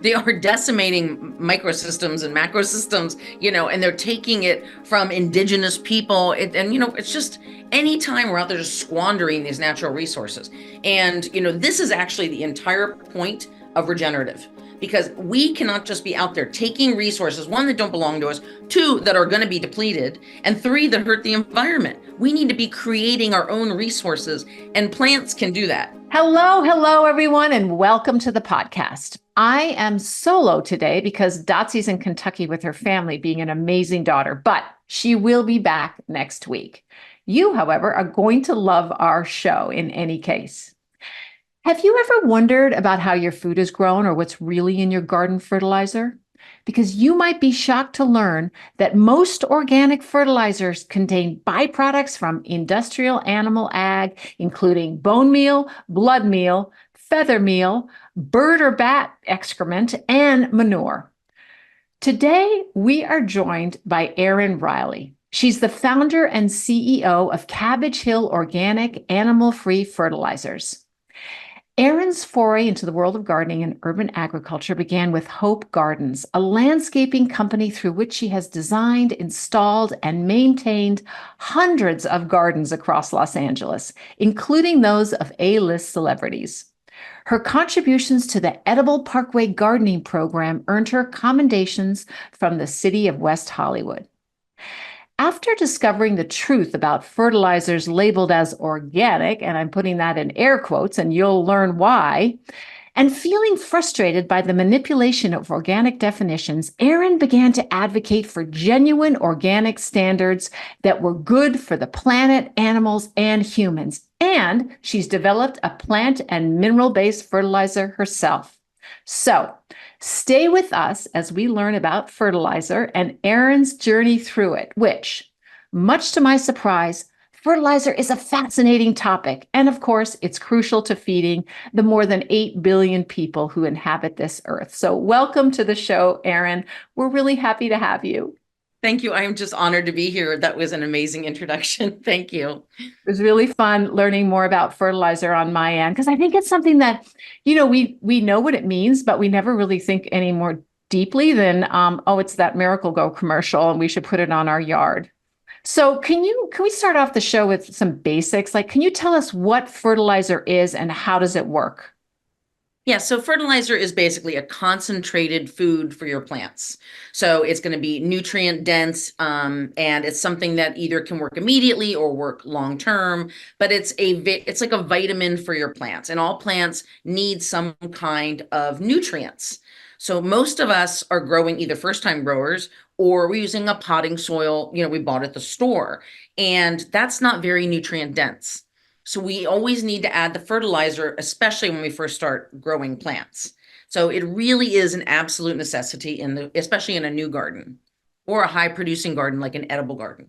They are decimating microsystems and macrosystems, and they're taking it from indigenous people. It's just anytime we're out there just squandering these natural resources. And, this is actually the entire point of regenerative, because we cannot just be out there taking resources, one, that don't belong to us, two, that are going to be depleted, and three, that hurt the environment. We need to be creating our own resources, and plants can do that. Hello, everyone, and welcome to the podcast. I am solo today because Dotsy's in Kentucky with her family, being an amazing daughter, but she will be back next week. You, however, are going to love our show in any case. Have you ever wondered about how your food is grown or what's really in your garden fertilizer? Because you might be shocked to learn that most organic fertilizers contain byproducts from industrial animal ag, including bone meal, blood meal, feather meal, bird or bat excrement, and manure. Today, we are joined by Erin Riley. She's the founder and CEO of Cabbage Hill Organic Animal-Free Fertilizers. Erin's foray into the world of gardening and urban agriculture began with Hope Gardens, a landscaping company through which she has designed, installed, and maintained hundreds of gardens across Los Angeles, including those of A-list celebrities. Her contributions to the Edible Parkway Gardening Program earned her commendations from the city of West Hollywood. After discovering the truth about fertilizers labeled as organic, and I'm putting that in air quotes, and you'll learn why, and feeling frustrated by the manipulation of organic definitions, Erin began to advocate for genuine organic standards that were good for the planet, animals, and humans. And she's developed a plant and mineral-based fertilizer herself. So, stay with us as we learn about fertilizer and Erin's journey through it, which, much to my surprise, fertilizer is a fascinating topic. And of course, it's crucial to feeding the more than 8 billion people who inhabit this earth. So welcome to the show, Erin. We're really happy to have you. Thank you. I am just honored to be here. That was an amazing introduction. Thank you. It was really fun learning more about fertilizer on my end, because I think it's something that, we know what it means, but we never really think any more deeply than, it's that Miracle Grow commercial and we should put it on our yard. So can we start off the show with some basics? Like, can you tell us what fertilizer is and how does it work? Yeah, so fertilizer is basically a concentrated food for your plants. So it's going to be nutrient dense, and it's something that either can work immediately or work long term. But it's like a vitamin for your plants, and all plants need some kind of nutrients. So most of us are growing either first time growers or we're using a potting soil, we bought at the store, and that's not very nutrient dense. So we always need to add the fertilizer, especially when we first start growing plants. So it really is an absolute necessity especially in a new garden or a high producing garden, like an edible garden.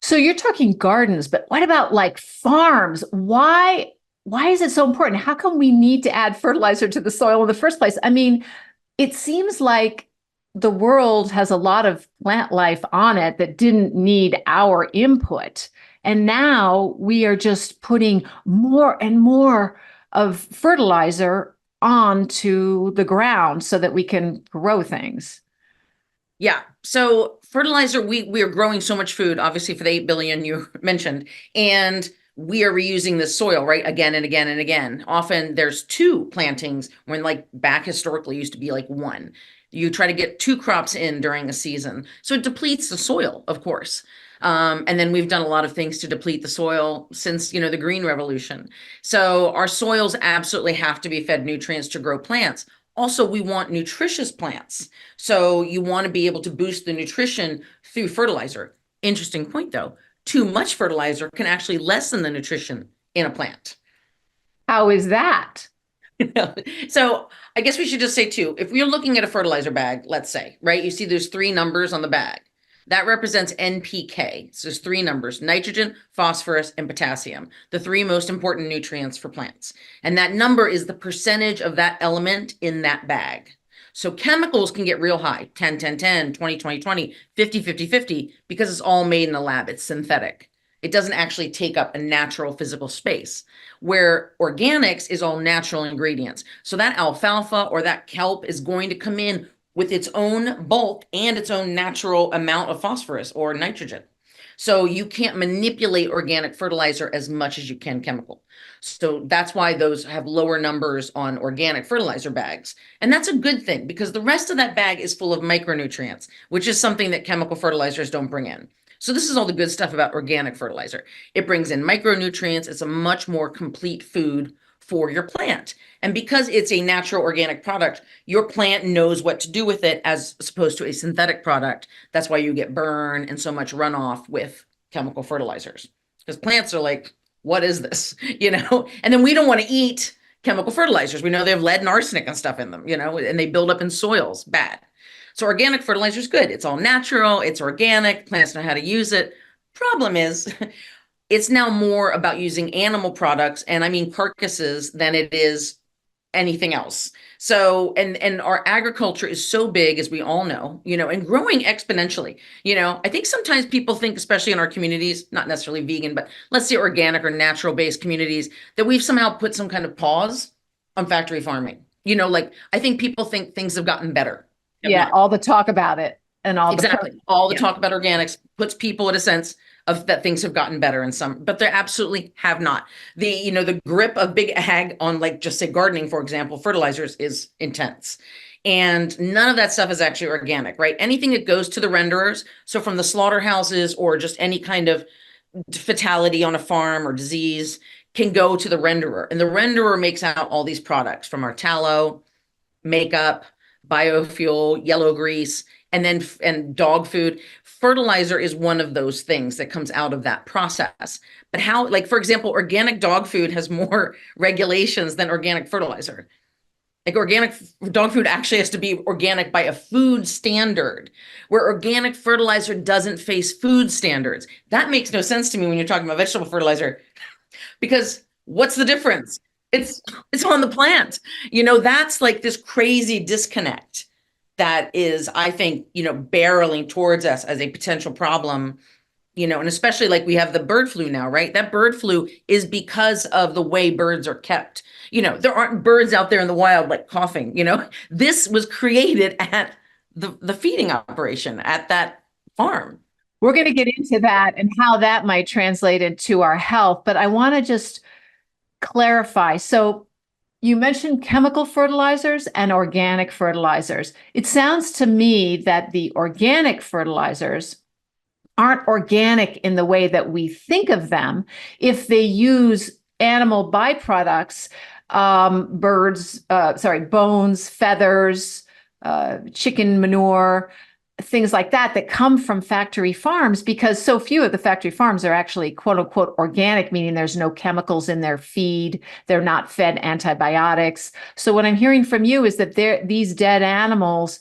So you're talking gardens, but what about like farms? Why is it so important? How come we need to add fertilizer to the soil in the first place? I mean, it seems like the world has a lot of plant life on it that didn't need our input. And now we are just putting more and more of fertilizer onto the ground so that we can grow things. Yeah. So fertilizer, we are growing so much food, obviously for the 8 billion you mentioned, and we are reusing the soil, right? Again and again and again. Often there's 2 plantings when like back historically used to be like 1. You try to get 2 crops in during a season. So it depletes the soil, of course. And then we've done a lot of things to deplete the soil since, the Green Revolution. So our soils absolutely have to be fed nutrients to grow plants. Also, we want nutritious plants. So you want to be able to boost the nutrition through fertilizer. Interesting point, though. Too much fertilizer can actually lessen the nutrition in a plant. How is that? So I guess we should just say too, if we're looking at a fertilizer bag, let's say, right, you see there's 3 numbers on the bag. That represents NPK. So there's 3 numbers: nitrogen, phosphorus, and potassium, the 3 most important nutrients for plants. And that number is the percentage of that element in that bag. So chemicals can get real high, 10, 10, 10, 20, 20, 20, 50, 50, 50, because it's all made in a lab. It's synthetic. It doesn't actually take up a natural physical space, where organics is all natural ingredients. So that alfalfa or that kelp is going to come in with its own bulk and its own natural amount of phosphorus or nitrogen. So you can't manipulate organic fertilizer as much as you can chemical. So that's why those have lower numbers on organic fertilizer bags. And that's a good thing, because the rest of that bag is full of micronutrients, which is something that chemical fertilizers don't bring in. So this is all the good stuff about organic fertilizer. It brings in micronutrients. It's a much more complete food for your plant. And because it's a natural organic product, your plant knows what to do with it, as opposed to a synthetic product. That's why you get burn and so much runoff with chemical fertilizers, because plants are like, what is this? And then we don't want to eat chemical fertilizers. We know they have lead and arsenic and stuff in them, and they build up in soils, bad. So organic fertilizer is good. It's all natural. It's organic. Plants know how to use it. Problem is, it's now more about using animal products, and I mean carcasses, than it is anything else. So, and our agriculture is so big, as we all know, and growing exponentially. I think sometimes people think, especially in our communities, not necessarily vegan, but let's say organic or natural based communities, that we've somehow put some kind of pause on factory farming. Like, I think people think things have gotten better. Yeah, all the talk about it and all exactly all the talk about organics puts people at a sense of that things have gotten better in some, but they absolutely have not. The grip of big ag on, like, just say gardening, for example, fertilizers is intense. And none of that stuff is actually organic, right? Anything that goes to the renderers, so from the slaughterhouses or just any kind of fatality on a farm or disease, can go to the renderer. And the renderer makes out all these products, from our tallow, makeup, biofuel, yellow grease, and dog food. Fertilizer is one of those things that comes out of that process. But how, like, for example, organic dog food has more regulations than organic fertilizer. Like, organic dog food actually has to be organic by a food standard, where organic fertilizer doesn't face food standards. That makes no sense to me when you're talking about vegetable fertilizer, because what's the difference? It's on the plant. That's like this crazy disconnect that is, I think, barreling towards us as a potential problem, and especially, like, we have the bird flu now, right? That bird flu is because of the way birds are kept. There aren't birds out there in the wild, like, coughing, this was created at the feeding operation at that farm. We're going to get into that and how that might translate into our health, but I want to just clarify. So you mentioned chemical fertilizers and organic fertilizers. It sounds to me that the organic fertilizers aren't organic in the way that we think of them if they use animal byproducts, bones, feathers, chicken manure, things like that come from factory farms, because so few of the factory farms are actually quote unquote organic, meaning there's no chemicals in their feed. They're not fed antibiotics. So what I'm hearing from you is that these dead animals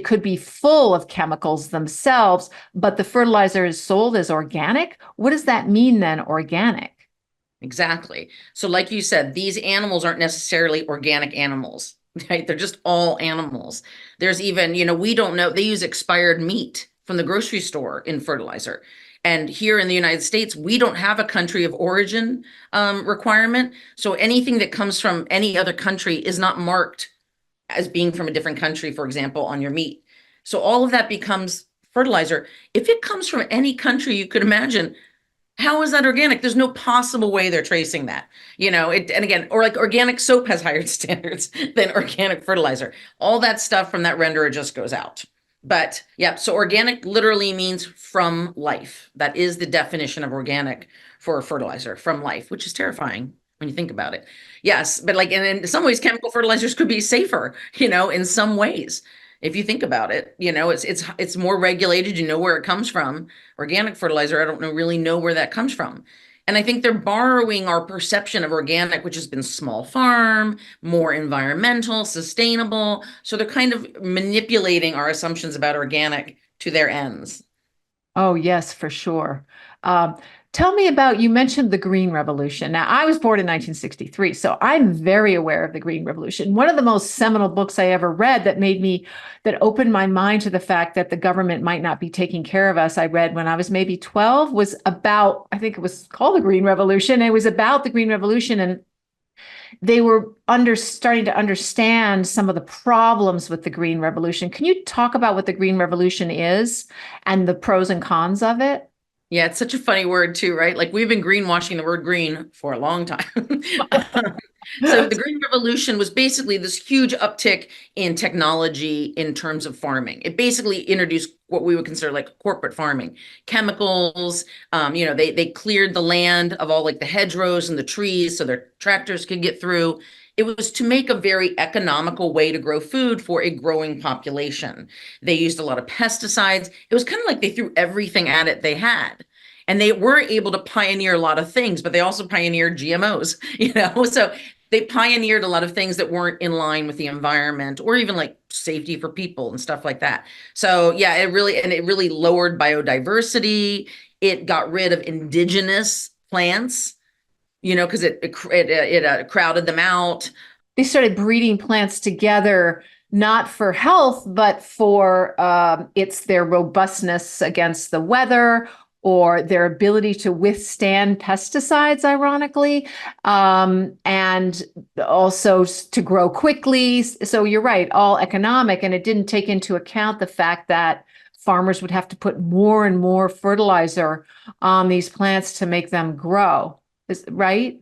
could be full of chemicals themselves, but the fertilizer is sold as organic. What does that mean then, organic? Exactly. So like you said, these animals aren't necessarily organic animals. Right? They're just all animals. There's even, we don't know, they use expired meat from the grocery store in fertilizer. And here in the United States, we don't have a country of origin requirement. So anything that comes from any other country is not marked as being from a different country, for example, on your meat. So all of that becomes fertilizer. If it comes from any country you could imagine, how is that organic? There's no possible way they're tracing that, and again, or like organic soap has higher standards than organic fertilizer. All that stuff from that renderer just goes out. But yeah, so organic literally means from life. That is the definition of organic for a fertilizer, from life, which is terrifying when you think about it. Yes, but like, and in some ways, chemical fertilizers could be safer, in some ways. If you think about it, it's more regulated, where it comes from. Organic fertilizer, I don't really know where that comes from. And I think they're borrowing our perception of organic, which has been small farm, more environmental, sustainable. So they're kind of manipulating our assumptions about organic to their ends. Oh, yes, for sure. Tell me about, you mentioned the Green Revolution. Now, I was born in 1963, so I'm very aware of the Green Revolution. One of the most seminal books I ever read that opened my mind to the fact that the government might not be taking care of us, I read when I was maybe 12, was about, I think it was called the Green Revolution. It was about the Green Revolution, and they were starting to understand some of the problems with the Green Revolution. Can you talk about what the Green Revolution is and the pros and cons of it? Yeah, it's such a funny word too, right? Like we've been greenwashing the word green for a long time. So the Green Revolution was basically this huge uptick in technology in terms of farming. It basically introduced what we would consider like corporate farming, chemicals. They cleared the land of all like the hedgerows and the trees so their tractors could get through. It was to make a very economical way to grow food for a growing population. They used a lot of pesticides. It was kind of like they threw everything at it they had. And they were able to pioneer a lot of things, but they also pioneered GMOs, So they pioneered a lot of things that weren't in line with the environment or even like safety for people and stuff like that. So yeah, it really lowered biodiversity. It got rid of indigenous plants, because it crowded them out. They started breeding plants together, not for health, but for it's their robustness against the weather or their ability to withstand pesticides, ironically, and also to grow quickly. So you're right, all economic. And it didn't take into account the fact that farmers would have to put more and more fertilizer on these plants to make them grow. Is right?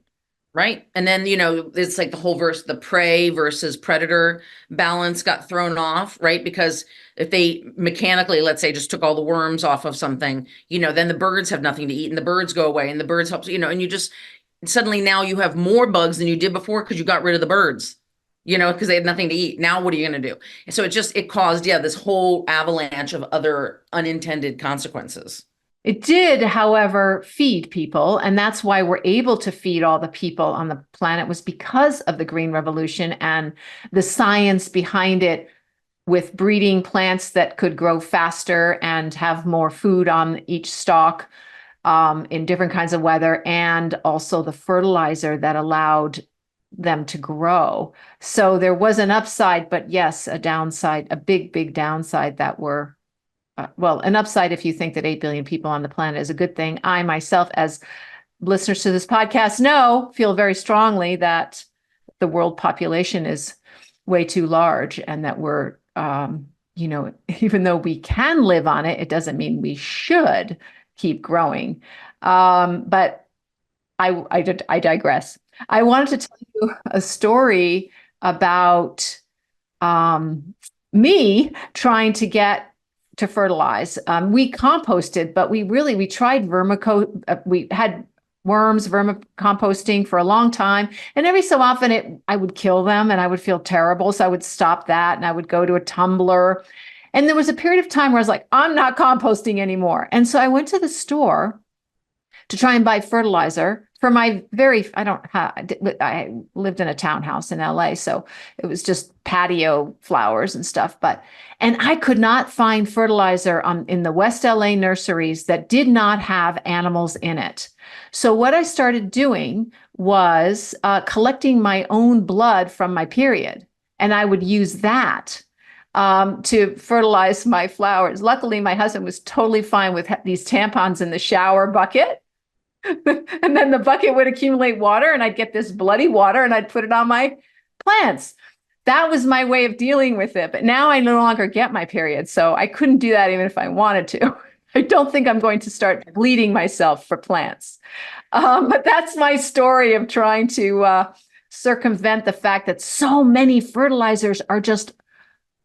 Right. And then, it's like the prey versus predator balance got thrown off, right? Because if they mechanically, let's say, just took all the worms off of something, then the birds have nothing to eat and the birds go away and the birds help, and you just suddenly now you have more bugs than you did before because you got rid of the birds, because they had nothing to eat. Now, what are you going to do? And so it caused, this whole avalanche of other unintended consequences. It did, however, feed people, and that's why we're able to feed all the people on the planet, was because of the Green Revolution and the science behind it, with breeding plants that could grow faster and have more food on each stalk in different kinds of weather, and also the fertilizer that allowed them to grow. So there was an upside, but yes, a downside, a big, big downside that were an upside if you think that 8 billion people on the planet is a good thing. I myself, as listeners to this podcast feel very strongly that the world population is way too large and that we're, even though we can live on it, it doesn't mean we should keep growing. But I digress. I wanted to tell you a story about me trying to get to fertilize. We composted, but we tried we had worms, vermicomposting for a long time. And every so often I would kill them and I would feel terrible. So I would stop that and I would go to a tumbler. And there was a period of time where I was like, I'm not composting anymore. And so I went to the store to try and buy fertilizer for my I lived in a townhouse in LA, so it was just patio flowers and stuff. And I could not find fertilizer in the West LA nurseries that did not have animals in it. So what I started doing was collecting my own blood from my period, and I would use that to fertilize my flowers. Luckily, my husband was totally fine with these tampons in the shower bucket. And then the bucket would accumulate water and I'd get this bloody water and I'd put it on my plants. That was my way of dealing with it. But now I no longer get my period. So I couldn't do that even if I wanted to. I don't think I'm going to start bleeding myself for plants. But that's my story of trying to circumvent the fact that so many fertilizers are just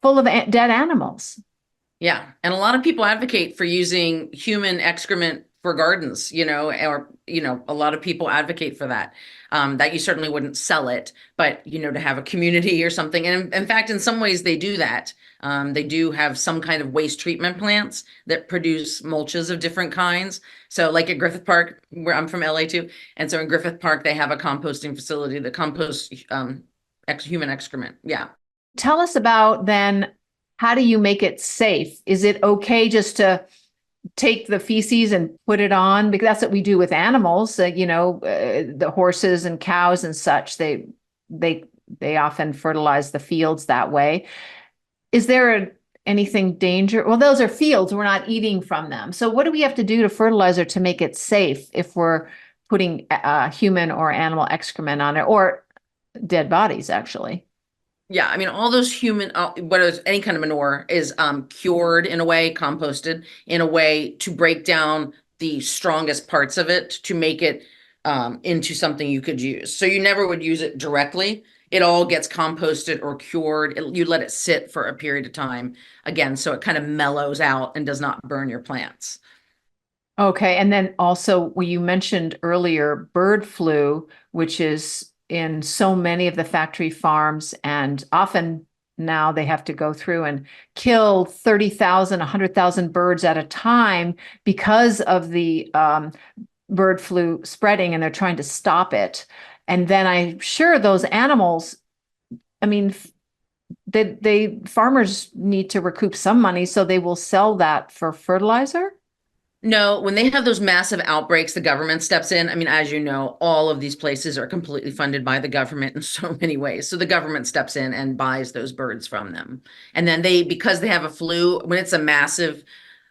full of dead animals. Yeah. And a lot of people advocate for using human excrement for gardens, or, a lot of people advocate for that, that you certainly wouldn't sell it, but, to have a community or something. And in fact, in some ways they do that. They do have some kind of waste treatment plants that produce mulches of different kinds. So like at Griffith Park, where I'm from LA too. And so in Griffith Park, they have a composting facility that composts human excrement. Yeah. Tell us about then, how do you make it safe? Is it okay just to take the feces and put it on? Because that's what we do with animals, the horses and cows and such. They they often fertilize the fields that way. Is there anything danger? Well, those are fields. We're not eating from them. So what do we have to do to fertilizer to make it safe if we're putting human or animal excrement on it, or dead bodies, actually? Yeah, I mean, all those human, whether it's any kind of manure, is cured in a way, composted in a way to break down the strongest parts of it to make it into something you could use. So you never would use it directly. It all gets composted or cured. You let it sit for a period of time again, so it kind of mellows out and does not burn your plants. Okay. And then also, well, you mentioned earlier bird flu, which is in so many of the factory farms, and often now they have to go through and kill 30,000, 100,000 birds at a time because of the bird flu spreading, and they're trying to stop it. And then I'm sure those animals, I mean, they farmers need to recoup some money, so they will sell that for fertilizer. No, when they have those massive outbreaks, the government steps in. I mean, as you know, all of these places are completely funded by the government in so many ways. So the government steps in and buys those birds from them. And then because they have a flu, when it's a massive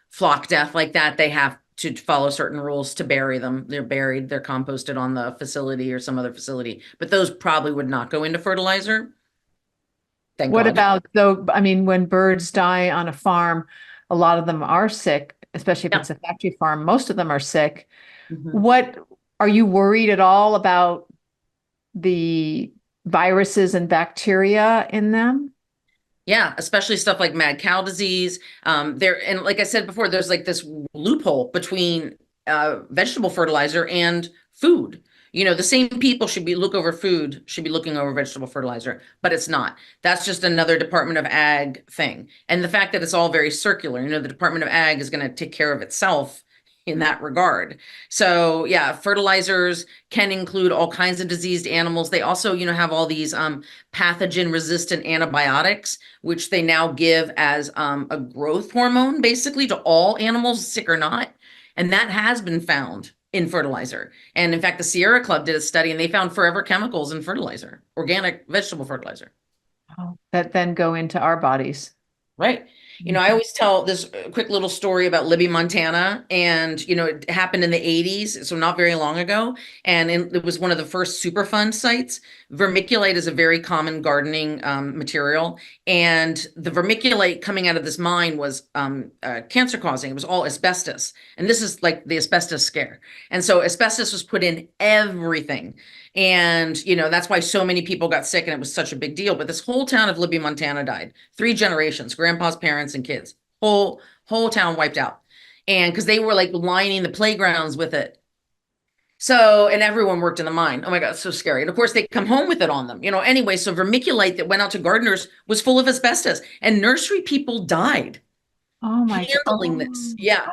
flock death like that, they have to follow certain rules to bury them. They're buried, they're composted on the facility or some other facility. But those probably would not go into fertilizer. Thank What God. about though? I mean, when birds die on a farm, a lot of them are sick, especially if Yeah. it's a factory farm. Most of them are sick. Mhm. What are you worried at all about the viruses and bacteria in them? Yeah, especially stuff like mad cow disease. There, and like I said before, there's like this loophole between vegetable fertilizer and food. The same people should be looking over vegetable fertilizer, but it's not. That's just another Department of Ag thing. And the fact that it's all very circular, the Department of Ag is going to take care of itself in that regard. So yeah, fertilizers can include all kinds of diseased animals. They also, have all these pathogen resistant antibiotics, which they now give as a growth hormone, basically, to all animals, sick or not. And that has been found in fertilizer. And in fact, the Sierra Club did a study and they found forever chemicals in fertilizer, organic vegetable fertilizer. Oh, that then go into our bodies. Right. I always tell this quick little story about Libby, Montana. And, it happened in the 80s, so not very long ago. And it was one of the first Superfund sites. Vermiculite is a very common gardening material. And the vermiculite coming out of this mine was cancer causing. It was all asbestos. And this is like the asbestos scare. And so asbestos was put in everything. And, that's why so many people got sick and it was such a big deal. But this whole town of Libby, Montana died. 3 generations, grandpa's parents and kids, whole town wiped out. And because they were like lining the playgrounds with it. So, and everyone worked in the mine. Oh my God, it's so scary. And of course, they come home with it on them. Anyway, so vermiculite that went out to gardeners was full of asbestos and nursery people died Oh my handling this. God. Yeah.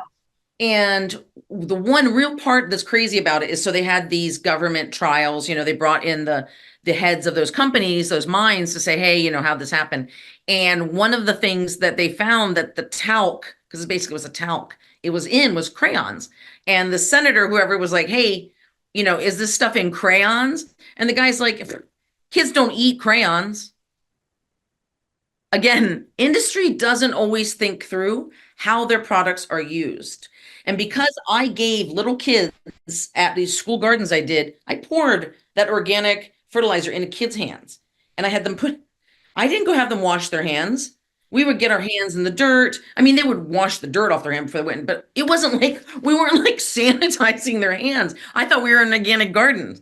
And the one real part that's crazy about it is so they had these government trials, they brought in the heads of those companies, those mines to say, hey, how'd this happen? And one of the things that they found that the talc, because it basically was a talc, was crayons. And the senator, whoever was like, hey, is this stuff in crayons? And the guy's like, if kids don't eat crayons. Again, industry doesn't always think through how their products are used. And because I gave little kids at these school gardens I poured that organic fertilizer into kids' hands. And I didn't go have them wash their hands. We would get our hands in the dirt. I mean, they would wash the dirt off their hand before they went, but it wasn't like we weren't like sanitizing their hands. I thought we were in an organic garden.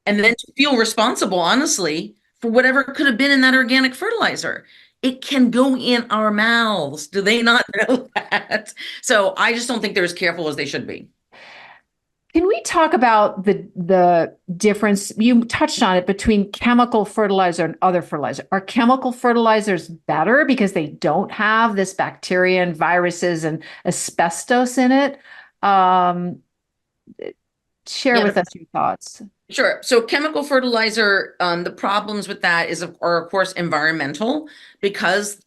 And then to feel responsible, honestly, for whatever could have been in that organic fertilizer. It can go in our mouths. Do they not know that? So I just don't think they're as careful as they should be. Can we talk about the difference? You touched on it between chemical fertilizer and other fertilizer. Are chemical fertilizers better because they don't have this bacteria and viruses and asbestos in it? Share with us your thoughts. Sure. So chemical fertilizer, the problems with that are of course environmental because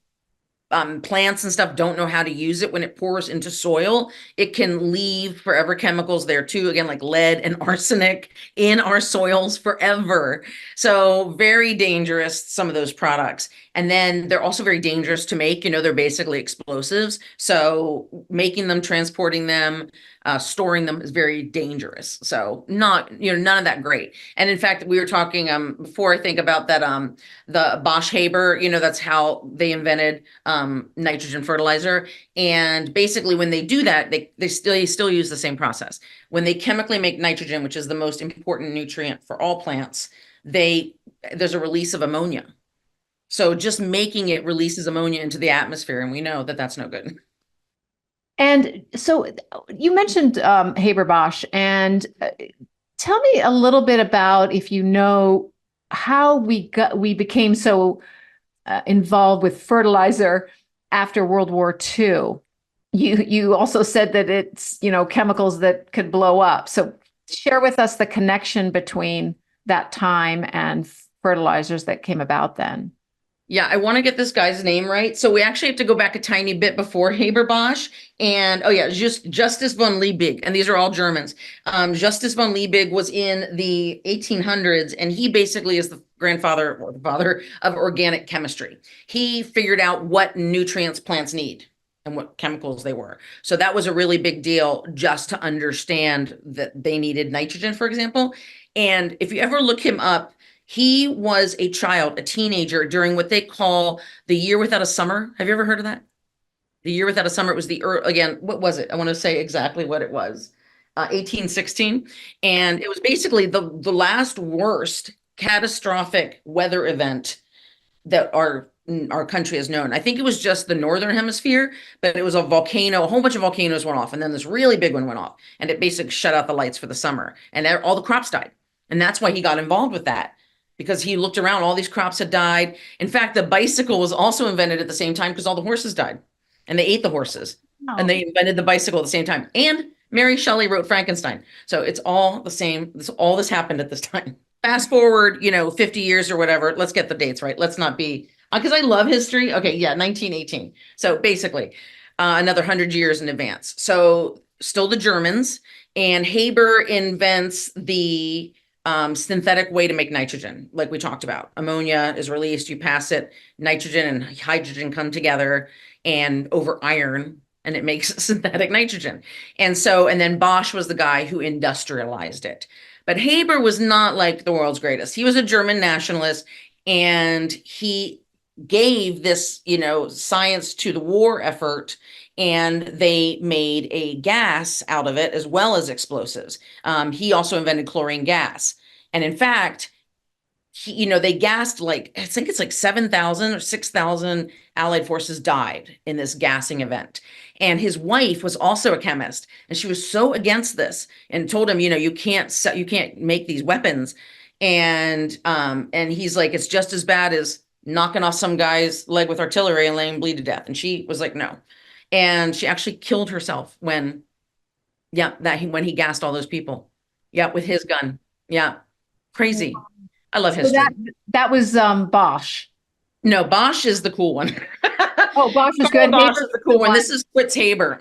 plants and stuff don't know how to use it when it pours into soil, it can leave forever chemicals there too. Again, like lead and arsenic in our soils forever. So very dangerous, some of those products. And then they're also very dangerous to make. They're basically explosives. So making them, transporting them, storing them is very dangerous. So not, none of that great. And in fact, we were talking before, I think, about that the Bosch Haber, that's how they invented nitrogen fertilizer. And basically when they do that, they still use the same process. When they chemically make nitrogen, which is the most important nutrient for all plants, there's a release of ammonia. So just making it releases ammonia into the atmosphere, and we know that that's no good. And so you mentioned Haber-Bosch, and tell me a little bit about, if you know, how we became so involved with fertilizer after World War II. You also said that it's, chemicals that could blow up. So share with us the connection between that time and fertilizers that came about then. Yeah, I want to get this guy's name right. So we actually have to go back a tiny bit before Haber-Bosch. And oh yeah, Justus von Liebig. And these are all Germans. Justus von Liebig was in the 1800s, and he basically is the grandfather or the father of organic chemistry. He figured out what nutrients plants need and what chemicals they were. So that was a really big deal, just to understand that they needed nitrogen, for example. And if you ever look him up, he was a child, a teenager, during what they call the year without a summer. Have you ever heard of that? The year without a summer. It was again, what was it? I want to say exactly what it was. 1816. And it was basically the last worst catastrophic weather event that our country has known. I think it was just the northern hemisphere, but it was a volcano. A whole bunch of volcanoes went off, and then this really big one went off, and it basically shut out the lights for the summer, and all the crops died. And that's why he got involved with that, because he looked around, all these crops had died. In fact, the bicycle was also invented at the same time because all the horses died, and they ate the horses. Oh. And they invented the bicycle at the same time. And Mary Shelley wrote Frankenstein. So it's all the same. All this happened at this time. Fast forward, 50 years or whatever. Let's get the dates right. Let's not be, because I love history. Okay, yeah, 1918. So basically, another 100 years in advance. So still the Germans, and Haber invents the synthetic way to make nitrogen, like we talked about. Ammonia is released, you pass it, nitrogen and hydrogen come together and over iron, and it makes synthetic nitrogen. And then Bosch was the guy who industrialized it. But Haber was not like the world's greatest. He was a German nationalist, and he gave this, science to the war effort, and they made a gas out of it as well as explosives. He also invented chlorine gas. And in fact, they gassed I think it's like 7,000 or 6,000 Allied forces died in this gassing event. And his wife was also a chemist, and she was so against this and told him, you can't make these weapons. And he's like, it's just as bad as knocking off some guy's leg with artillery and letting him bleed to death. And she was like, no. And she actually killed herself when he gassed all those people. Yeah, with his gun. Yeah. Crazy. I love history. So that was Bosch. No, Bosch is the cool one. Oh, Bosch is good. Bosch is the cool one. This is Fritz Haber.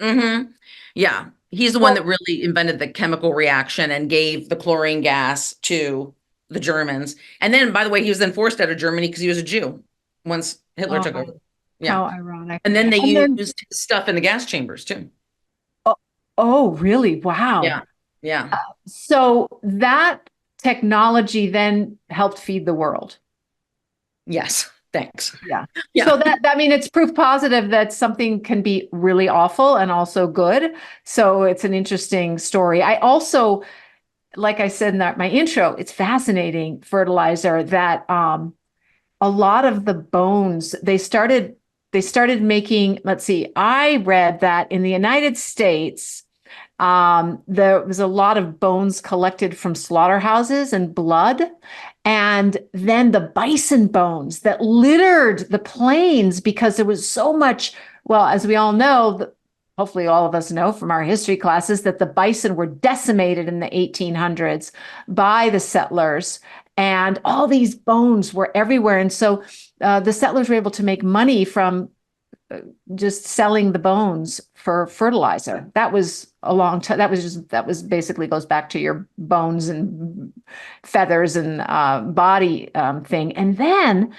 Yeah. He's the one that really invented the chemical reaction and gave the chlorine gas to the Germans. And then, by the way, he was then forced out of Germany because he was a Jew once Hitler took over. Yeah. How ironic. And then they used stuff in the gas chambers too. Oh, really? Wow. Yeah. Yeah. So that technology then helped feed the world. Yes. Thanks. Yeah. So it's proof positive that something can be really awful and also good. So it's an interesting story. I also, like I said in my intro, it's fascinating fertilizer that a lot of the bones, they started making, let's see, I read that in the United States, there was a lot of bones collected from slaughterhouses and blood. And then the bison bones that littered the plains because there was so much, well, as we all know, hopefully all of us know from our history classes, that the bison were decimated in the 1800s by the settlers, and all these bones were everywhere. And so the settlers were able to make money from just selling the bones for fertilizer. That was a long time. That was basically goes back to your bones and feathers and body thing. And then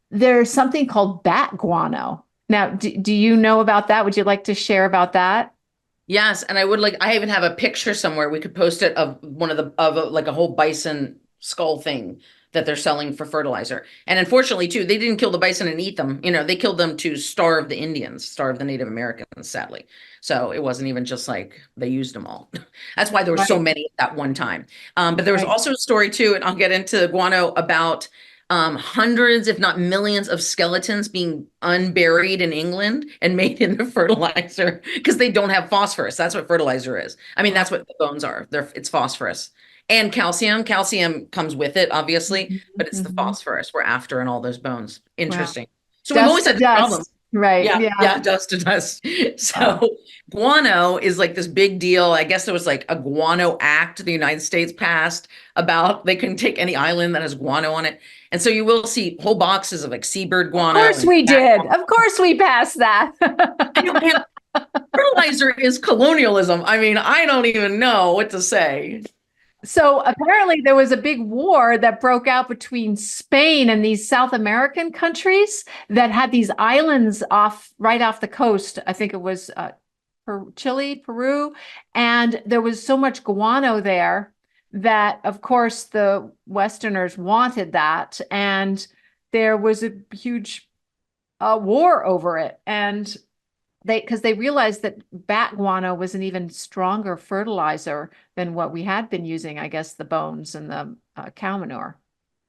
there's something called bat guano. Now, do you know about that? Would you like to share about that? Yes, and I even have a picture somewhere. We could post it of like a whole bison skull thing that they're selling for fertilizer. And unfortunately, too, they didn't kill the bison and eat them. They killed them to starve the Indians, starve the Native Americans, sadly. So it wasn't even just like they used them all. That's why there were so Right. many at that one time. But there was Right. also a story too, and I'll get into guano about hundreds, if not millions, of skeletons being unburied in England and made into fertilizer because they don't have phosphorus. That's what fertilizer is. I mean, Wow. that's what the bones are. It's phosphorus and calcium. Calcium comes with it, obviously, Mhm, but it's the mhm. phosphorus we're after in all those bones. Wow. Interesting. So we've Dust always to had this problem. dust. Right. Yeah, Yeah. yeah, dust to dust. Wow. So guano is like this big deal. I guess there was like a guano act the United States passed about they couldn't take any island that has guano on it. And so you will see whole boxes of like seabird Of guano course and we bat did. guano. Of course we passed that. I know, man, fertilizer is colonialism. I mean, I don't even know what to say. So apparently there was a big war that broke out between Spain and these South American countries that had these islands right off the coast. I think it was Chile, Peru, and there was so much guano there that, of course, the Westerners wanted that, and there was a huge war over it. And because they realized that bat guano was an even stronger fertilizer than what we had been using, I guess, the bones and the cow manure.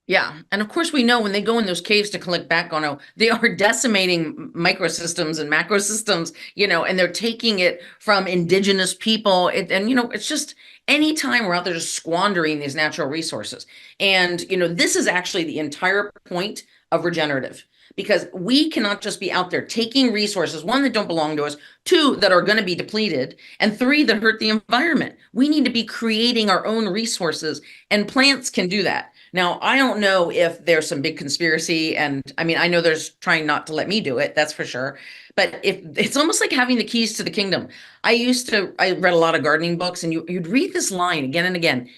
Yeah. And of course, we know when they go in those caves to collect bat guano, they are decimating microsystems and macrosystems, and they're taking it from indigenous people. It's just anytime we're out there just squandering these natural resources. And, this is actually the entire point of regenerative because we cannot just be out there taking resources, one, that don't belong to us, two, that are going to be depleted, and three, that hurt the environment. We need to be creating our own resources, and plants can do that. Now, I don't know if there's some big conspiracy, and I mean, I know there's trying not to let me do it, that's for sure. But if it's almost like having the keys to the kingdom. I read a lot of gardening books, and you'd read this line again and again.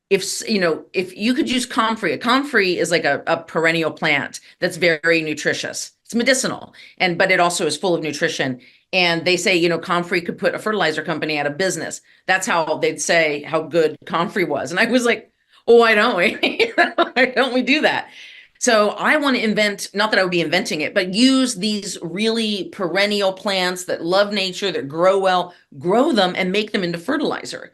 If you could use comfrey, a comfrey is like a perennial plant that's very nutritious. It's medicinal, but it also is full of nutrition. And they say, comfrey could put a fertilizer company out of business. That's how they'd say how good comfrey was. And I was like, oh, why don't we? Why don't we do that? So I want to invent, not that I would be inventing it, but use these really perennial plants that love nature, that grow well, grow them and make them into fertilizer.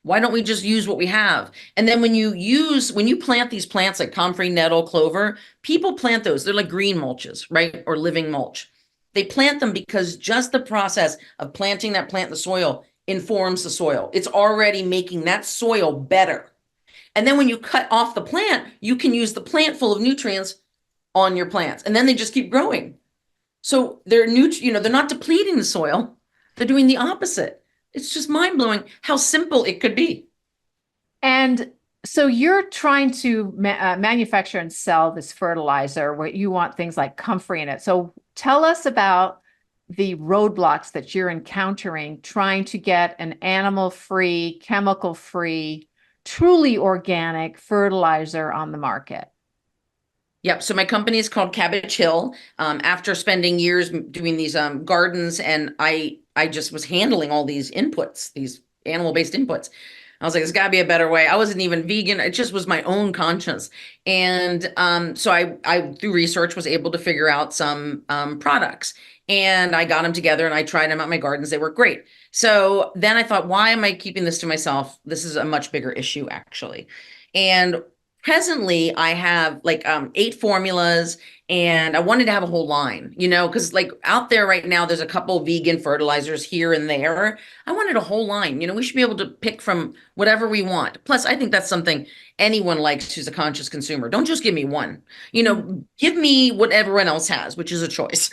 Why don't we just use what we have? And then when you plant these plants like comfrey, nettle, clover, people plant those. They're like green mulches, right? Or living mulch. They plant them because just the process of planting that plant in the soil informs the soil. It's already making that soil better. And then when you cut off the plant, you can use the plant full of nutrients on your plants. And then they just keep growing. So they're not depleting the soil. They're doing the opposite. It's just mind blowing how simple it could be. And so you're trying to manufacture and sell this fertilizer where you want things like comfrey in it. So tell us about the roadblocks that you're encountering trying to get an animal-free, chemical-free, truly organic fertilizer on the market. Yep. So my company is called Cabbage Hill. After spending years doing these gardens, and I just was handling all these inputs, these animal-based inputs. I was like, there's got to be a better way. I wasn't even vegan. It just was my own conscience. And so I, through research, was able to figure out some products. And I got them together and I tried them at my gardens. They work great. So then I thought, why am I keeping this to myself? This is a much bigger issue, actually. And presently, I have like 8 formulas, and I wanted to have a whole line, because like out there right now, there's a couple vegan fertilizers here and there. I wanted a whole line. We should be able to pick from whatever we want. Plus, I think that's something anyone likes who's a conscious consumer. Don't just give me one. Give me what everyone else has, which is a choice.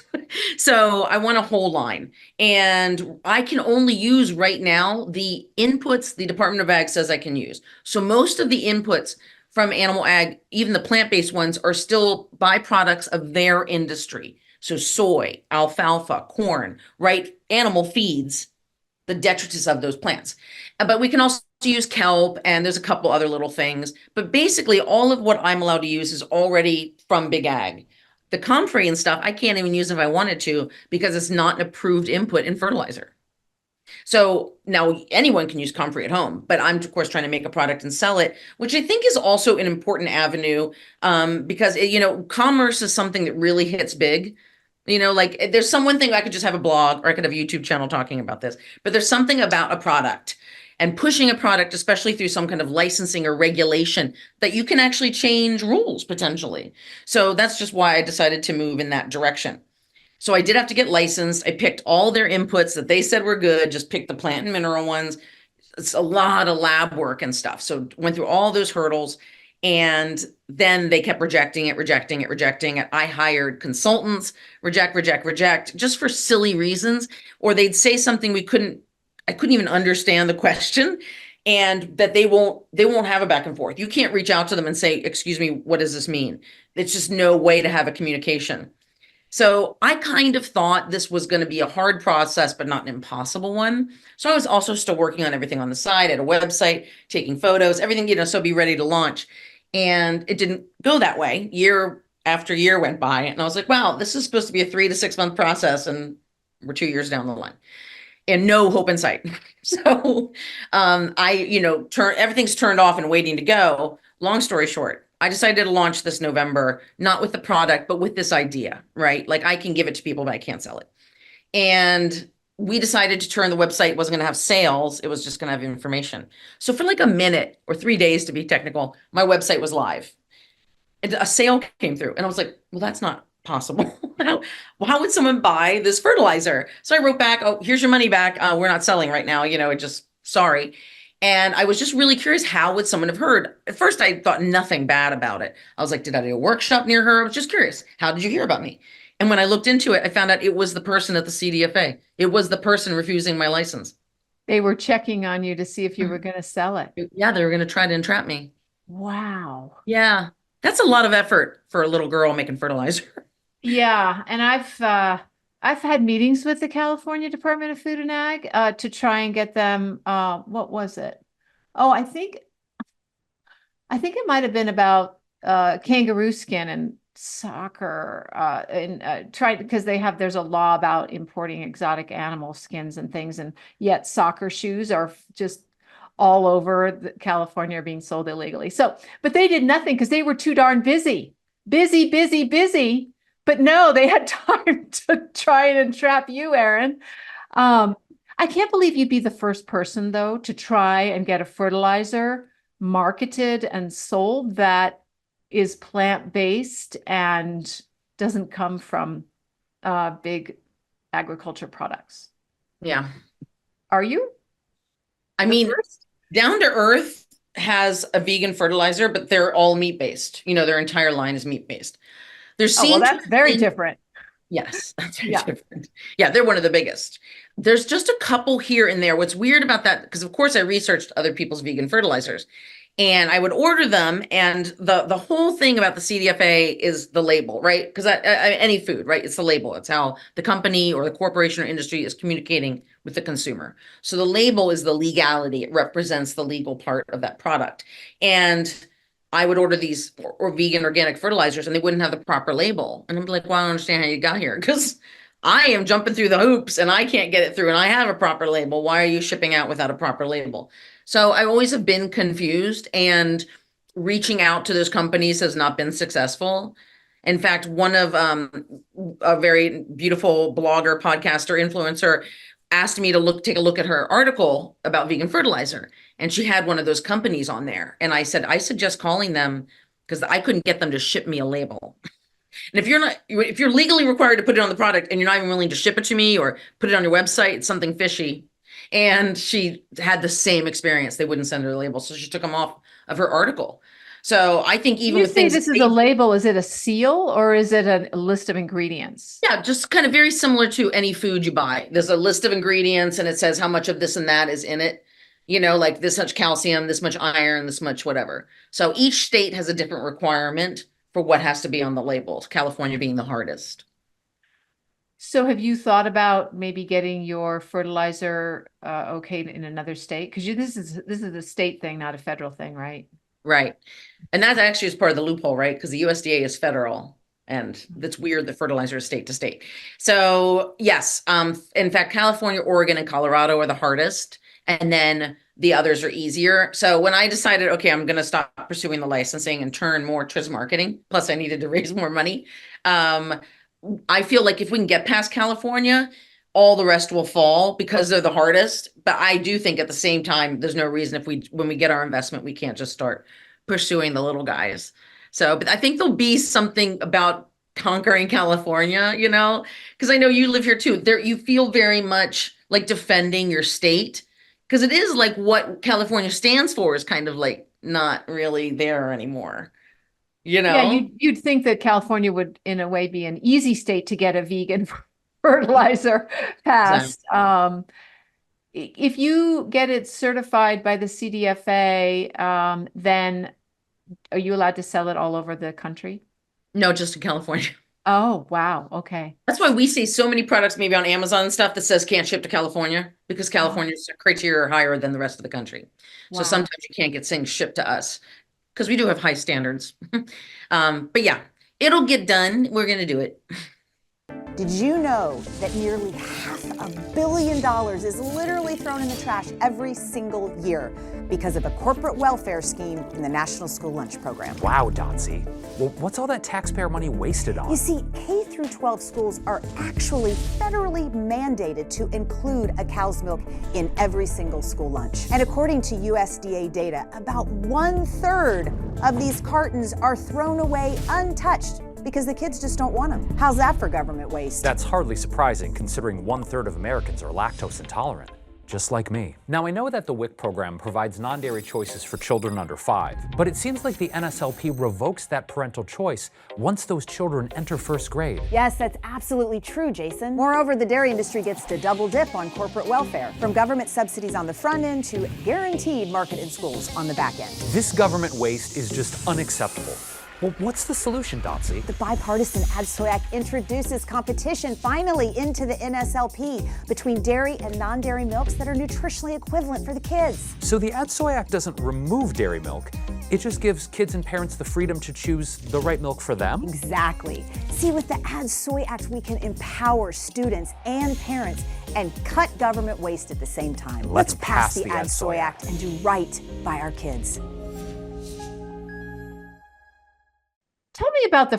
So I want a whole line. And I can only use right now the inputs the Department of Ag says I can use. So most of the inputs from animal ag, even the plant-based ones, are still byproducts of their industry. So soy, alfalfa, corn, right? Animal feeds the detritus of those plants. But we can also use kelp, and there's a couple other little things. But basically, all of what I'm allowed to use is already from Big Ag. The comfrey and stuff, I can't even use if I wanted to because it's not an approved input in fertilizer. So now anyone can use comfrey at home, but I'm of course trying to make a product and sell it, which I think is also an important avenue, because commerce is something that really hits big. Like there's one thing I could just have a blog or I could have a YouTube channel talking about this, but there's something about a product and pushing a product, especially through some kind of licensing or regulation, that you can actually change rules potentially. So that's just why I decided to move in that direction. So I did have to get licensed. I picked all their inputs that they said were good, just picked the plant and mineral ones. It's a lot of lab work and stuff. So went through all those hurdles, and then they kept rejecting it. I hired consultants, reject, just for silly reasons, or they'd say something I couldn't even understand the question, and that they won't have a back and forth. You can't reach out to them and say, excuse me, what does this mean? It's just no way to have a communication. So I kind of thought this was going to be a hard process, but not an impossible one. So I was also still working on everything on the side, at a website, taking photos, everything, so be ready to launch. And it didn't go that way. Year after year went by, and I was like, wow, this is supposed to be a 3 to 6 month process, and we're 2 years down the line and no hope in sight. So everything's turned off and waiting to go. Long story short, I decided to launch this November, not with the product, but with this idea, right? Like I can give it to people, but I can't sell it. And we decided to turn the website, wasn't going to have sales. It was just going to have information. So for like a minute or 3 days to be technical, my website was live. And a sale came through and I was like, well, that's not possible. How would someone buy this fertilizer? So I wrote back, oh, here's your money back. We're not selling right now. Sorry. And I was just really curious, how would someone have heard? At first, I thought nothing bad about it. I was like, did I do a workshop near her? I was just curious. How did you hear about me? And when I looked into it, I found out it was the person at the CDFA. It was the person refusing my license. They were checking on you to see if you were going to sell it. Yeah, they were going to try to entrap me. Wow. Yeah, that's a lot of effort for a little girl making fertilizer. Yeah, and I've had meetings with the California Department of Food and Ag to try and get them. What was it? Oh, I think it might have been about kangaroo skin and soccer, and tried, because there's a law about importing exotic animal skins and things, and yet soccer shoes are just all over California are being sold illegally. So, but they did nothing because they were too darn busy. But no, they had time to try and entrap you, Erin. I can't believe you'd be the first person, though, to try and get a fertilizer marketed and sold that is plant-based and doesn't come from big agriculture products. Yeah. Are you? I mean, Down to Earth has a vegan fertilizer, but they're all meat-based. Their entire line is meat-based. That's very different. Yes, that's very different. Yeah, they're one of the biggest. There's just a couple here and there. What's weird about that, because of course I researched other people's vegan fertilizers, and I would order them, and the whole thing about the CDFA is the label, right? Because any food, right? It's the label. It's how the company or the corporation or industry is communicating with the consumer. So the label is the legality. It represents the legal part of that product. And I would order these or vegan organic fertilizers, and they wouldn't have the proper label. And I'm like, well, I don't understand how you got here, because I am jumping through the hoops and I can't get it through, and I have a proper label. Why are you shipping out without a proper label? So I always have been confused, and reaching out to those companies has not been successful. In fact, one of a very beautiful blogger, podcaster, influencer asked me to take a look at her article about vegan fertilizer. And she had one of those companies on there. And I said, I suggest calling them, because I couldn't get them to ship me a label. And if you're legally required to put it on the product and you're not even willing to ship it to me or put it on your website, it's something fishy. And she had the same experience. They wouldn't send her the label. So she took them off of her article. So I think even with things, this is a label, is it a seal or is it a list of ingredients? Yeah, just kind of very similar to any food you buy. There's a list of ingredients and it says how much of this and that is in it. Like this much calcium, this much iron, this much whatever. So each state has a different requirement for what has to be on the label, California being the hardest. So have you thought about maybe getting your fertilizer okay in another state? Because this is a state thing, not a federal thing, right? Right. And that actually is part of the loophole, right? Because the USDA is federal and that's weird that fertilizer is state to state. So yes, in fact, California, Oregon, and Colorado are the hardest. And then the others are easier. So when I decided, okay, I'm going to stop pursuing the licensing and turn more towards marketing, plus I needed to raise more money. Um, I feel like if we can get past California, all the rest will fall because they're the hardest. But I do think at the same time, there's no reason when we get our investment, we can't just start pursuing the little guys. So, but I think there'll be something about conquering California, because I know you live here too. There, you feel very much like defending your state because it is like what California stands for is kind of like not really there anymore, you Yeah, know? you'd think that California would, in a way, be an easy state to get a vegan fertilizer So, passed. If you get it certified by the CDFA, then are you allowed to sell it all over the country? no, just in California. Oh, wow. Okay. That's why we see so many products maybe on Amazon and stuff that says can't ship to California because Oh, California's criteria are higher than the rest of the country. So wow. sometimes you can't get things shipped to us because we do have high standards. But yeah, it'll get done. We're going to do it. Did you know that nearly $500 million is literally thrown in the trash every single year because of a corporate welfare scheme in the National School Lunch Program? Wow, Dotsy. Well, what's all that taxpayer money wasted on? You see, K through 12 schools are actually federally mandated to include a cow's milk in every single school lunch. And according to USDA data, about 1/3 of these cartons are thrown away untouched because the kids just don't want them. How's that for government waste? That's hardly surprising considering 1/3 of Americans are lactose intolerant, just like me. Now, I know that the WIC program provides non-dairy choices for children under 5, but it seems like the NSLP revokes that parental choice once those children enter first grade. Yes, that's absolutely true, Jason. Moreover, the dairy industry gets to double dip on corporate welfare, from government subsidies on the front end to guaranteed market in schools on the back end. This government waste is just unacceptable. Well, what's the solution, Dotsy? The bipartisan Add Soy Act introduces competition finally into the NSLP between dairy and non-dairy milks that are nutritionally equivalent for the kids. So the Add Soy Act doesn't remove dairy milk. It just gives kids and parents the freedom to choose the right milk for them? Exactly. See, with the Add Soy Act, we can empower students and parents and cut government waste at the same time. Let's pass the Add Soy Act and do right by our kids. Tell me about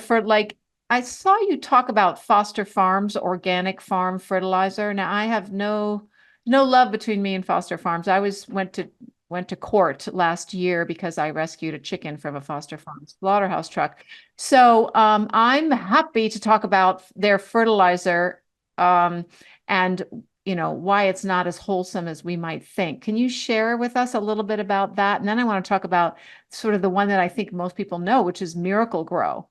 I saw you talk about Foster Farms organic farm fertilizer. Now I have no love between me and Foster Farms. I went to court last year because I rescued a chicken from a Foster Farms slaughterhouse truck. So I'm happy to talk about their fertilizer and why it's not as wholesome as we might think. Can you share with us a little bit about that? And then I want to talk about sort of the one that I think most people know, which is Miracle Grow.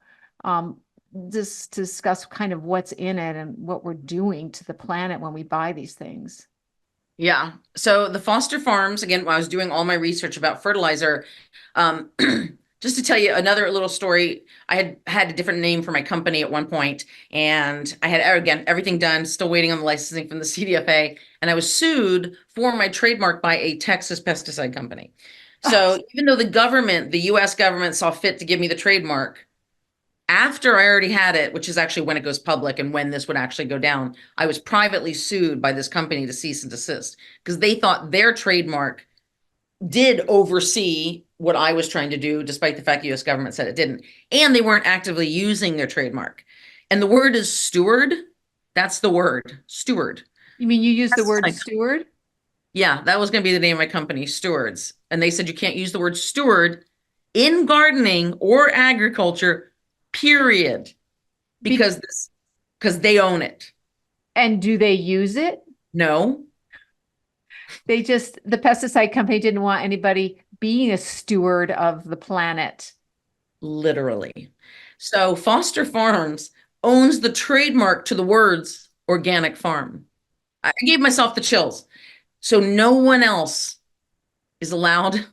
Just to discuss kind of what's in it and what we're doing to the planet when we buy these things. Yeah. So the Foster Farms, again, when I was doing all my research about fertilizer, just to tell you another little story, I had a different name for my company at one point, and I had, again, everything done, still waiting on the licensing from the CDFA, and I was sued for my trademark by a Texas pesticide company. So even though the US government saw fit to give me the trademark, after I already had it, which is actually when it goes public and when this would actually go down, I was privately sued by this company to cease and desist because they thought their trademark did oversee what I was trying to do, despite the fact the US government said it didn't. And they weren't actively using their trademark. And the word is steward. That's the word, steward. You mean you use the That's word like- steward? Yeah, that was going to be the name of my company, Stewards. And they said you can't use the word steward in gardening or agriculture, period, because they own it. And do they use it? No. The pesticide company didn't want anybody being a steward of the planet. Literally. So Foster Farms owns the trademark to the words organic farm. I gave myself the chills. So no one else is allowed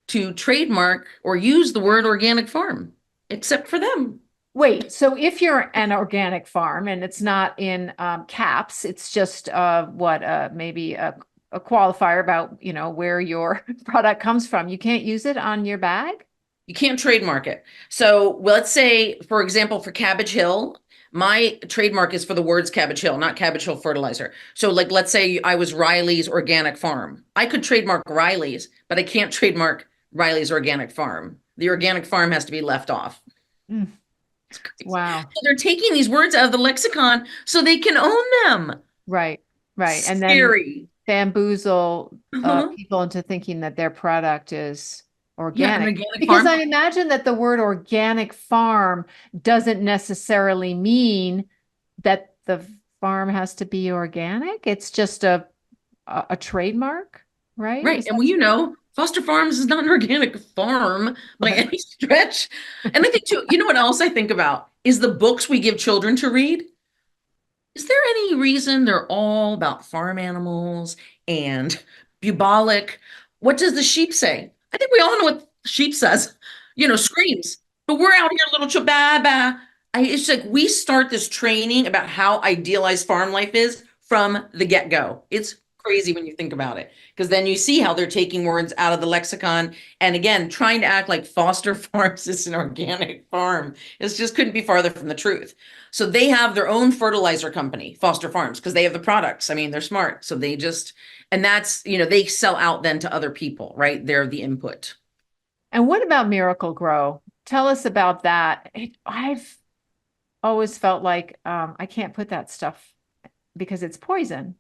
to trademark or use the word organic farm except for them. Wait, so if you're an organic farm and it's not in caps, it's just maybe a qualifier about, where your product comes from. You can't use it on your bag? You can't trademark it. So let's say, for example, for Cabbage Hill, my trademark is for the words Cabbage Hill, not Cabbage Hill fertilizer. So like, let's say I was Riley's Organic Farm. I could trademark Riley's, but I can't trademark Riley's Organic Farm. The organic farm has to be left off. Mm. Wow. So they're taking these words out of the lexicon so they can own them. Right. And Scary. then bamboozle people into thinking that their product is organic. Because farm. I imagine that the word organic farm doesn't necessarily mean that the farm has to be organic. It's just a trademark, right? Right. And Foster Farms is not an organic farm by any stretch. And I think too, what else I think about is the books we give children to read. Is there any reason they're all about farm animals and bubolic? What does the sheep say? I think we all know what sheep says, screams, but we're out here little chababa. It's like we start this training about how idealized farm life is from the get-go. It's crazy when you think about it, because then you see how they're taking words out of the lexicon and again trying to act like Foster Farms is an organic farm. It just couldn't be farther from the truth. So they have their own fertilizer company, Foster Farms, because they have the products. I mean, they're smart. So they just, and that's, they sell out then to other people, right? They're the input. And what about Miracle-Gro? Tell us about that. I've always felt like I can't put that stuff because it's poison.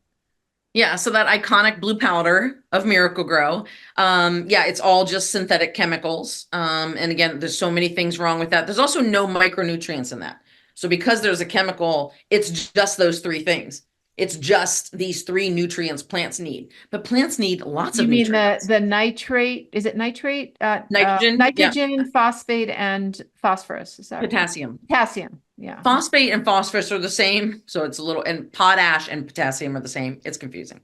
Yeah, so that iconic blue powder of Miracle-Gro, it's all just synthetic chemicals. And again, there's so many things wrong with that. There's also no micronutrients in that. So because there's a chemical, it's just those three things. It's just these three nutrients plants need. But plants need lots of nutrients. You mean the nitrate? Is it nitrate? Nitrogen, phosphate, and phosphorus. Is that potassium. Right? Potassium. Yeah. Phosphate and phosphorus are the same. So it's a little, and potash and potassium are the same. It's confusing.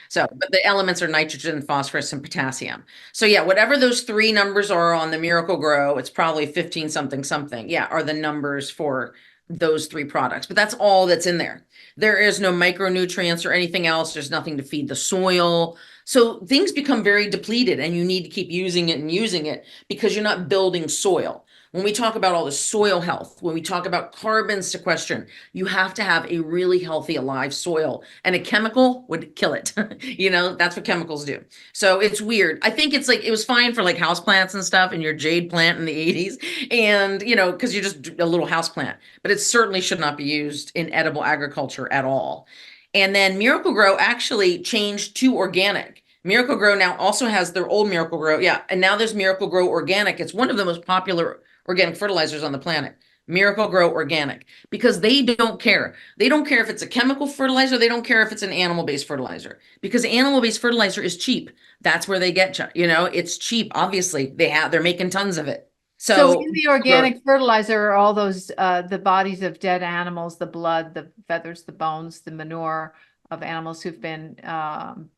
So, but the elements are nitrogen, phosphorus, and potassium. So yeah, whatever those three numbers are on the Miracle-Gro, it's probably 15 something something. Yeah, are the numbers for those three products. But that's all that's in there. There is no micronutrients or anything else. There's nothing to feed the soil. So things become very depleted and you need to keep using it because you're not building soil. When we talk about all the soil health, when we talk about carbon sequestration, you have to have a really healthy, alive soil, and a chemical would kill it. That's what chemicals do. So it's weird. I think it's like, it was fine for like houseplants and stuff and your jade plant in the 80s and, because you're just a little houseplant, but it certainly should not be used in edible agriculture at all. And then Miracle-Gro actually changed to organic. Miracle-Gro now also has their old Miracle-Gro. Yeah. And now there's Miracle-Gro Organic. It's one of the most popular organic fertilizers on the planet. Miracle-Gro Organic, because they don't care. They don't care if it's a chemical fertilizer. They don't care if it's an animal-based fertilizer, because animal-based fertilizer is cheap. That's where they get, it's cheap. Obviously they're making tons of it. So in the organic fertilizer are all those, the bodies of dead animals, the blood, the feathers, the bones, the manure of animals who've been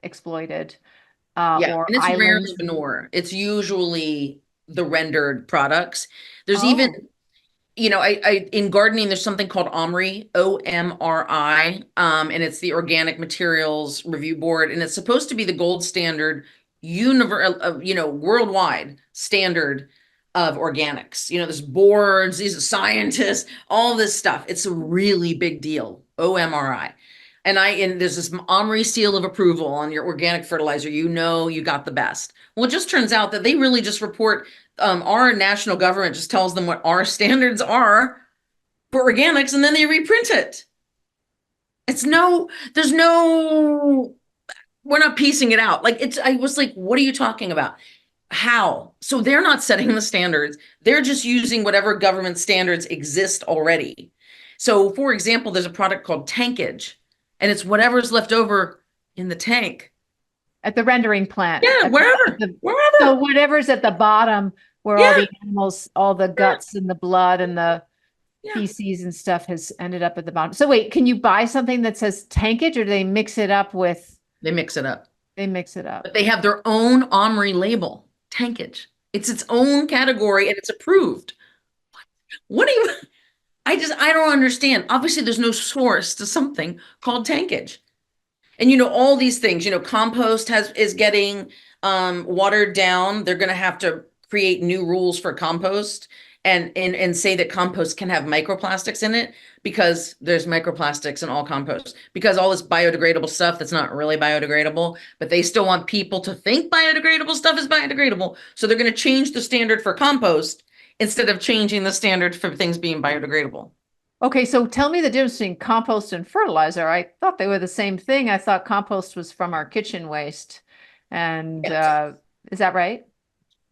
exploited. And it's islands. rarely manure. It's usually the rendered products. There's even, in gardening, there's something called OMRI, OMRI, and it's the Organic Materials Review Board, and it's supposed to be the gold standard, worldwide standard of organics. There's boards, these are scientists, all this stuff. It's a really big deal, OMRI. And there's this OMRI seal of approval on your organic fertilizer. You got the best. Well, it just turns out that they really just report, our national government just tells them what our standards are for organics, and then they reprint it. We're not piecing it out. I was like, what are you talking about? How? So they're not setting the standards. They're just using whatever government standards exist already. So for example, there's a product called tankage. And it's whatever's left over in the tank. At the rendering plant. Yeah, wherever. So whatever's at the bottom where all the animals, all the guts and the blood and the feces and stuff has ended up at the bottom. So wait, can you buy something that says tankage, or do they mix it up with? They mix it up. But they have their own OMRI label, tankage. It's its own category and it's approved. What do you... I don't understand. Obviously, there's no source to something called tankage. And all these things, compost is getting watered down. They're going to have to create new rules for compost and say that compost can have microplastics in it because there's microplastics in all compost, because all this biodegradable stuff that's not really biodegradable, but they still want people to think biodegradable stuff is biodegradable. So they're going to change the standard for compost instead of changing the standard for things being biodegradable. Okay, so tell me the difference between compost and fertilizer. I thought they were the same thing. I thought compost was from our kitchen waste. And Yes. is that right?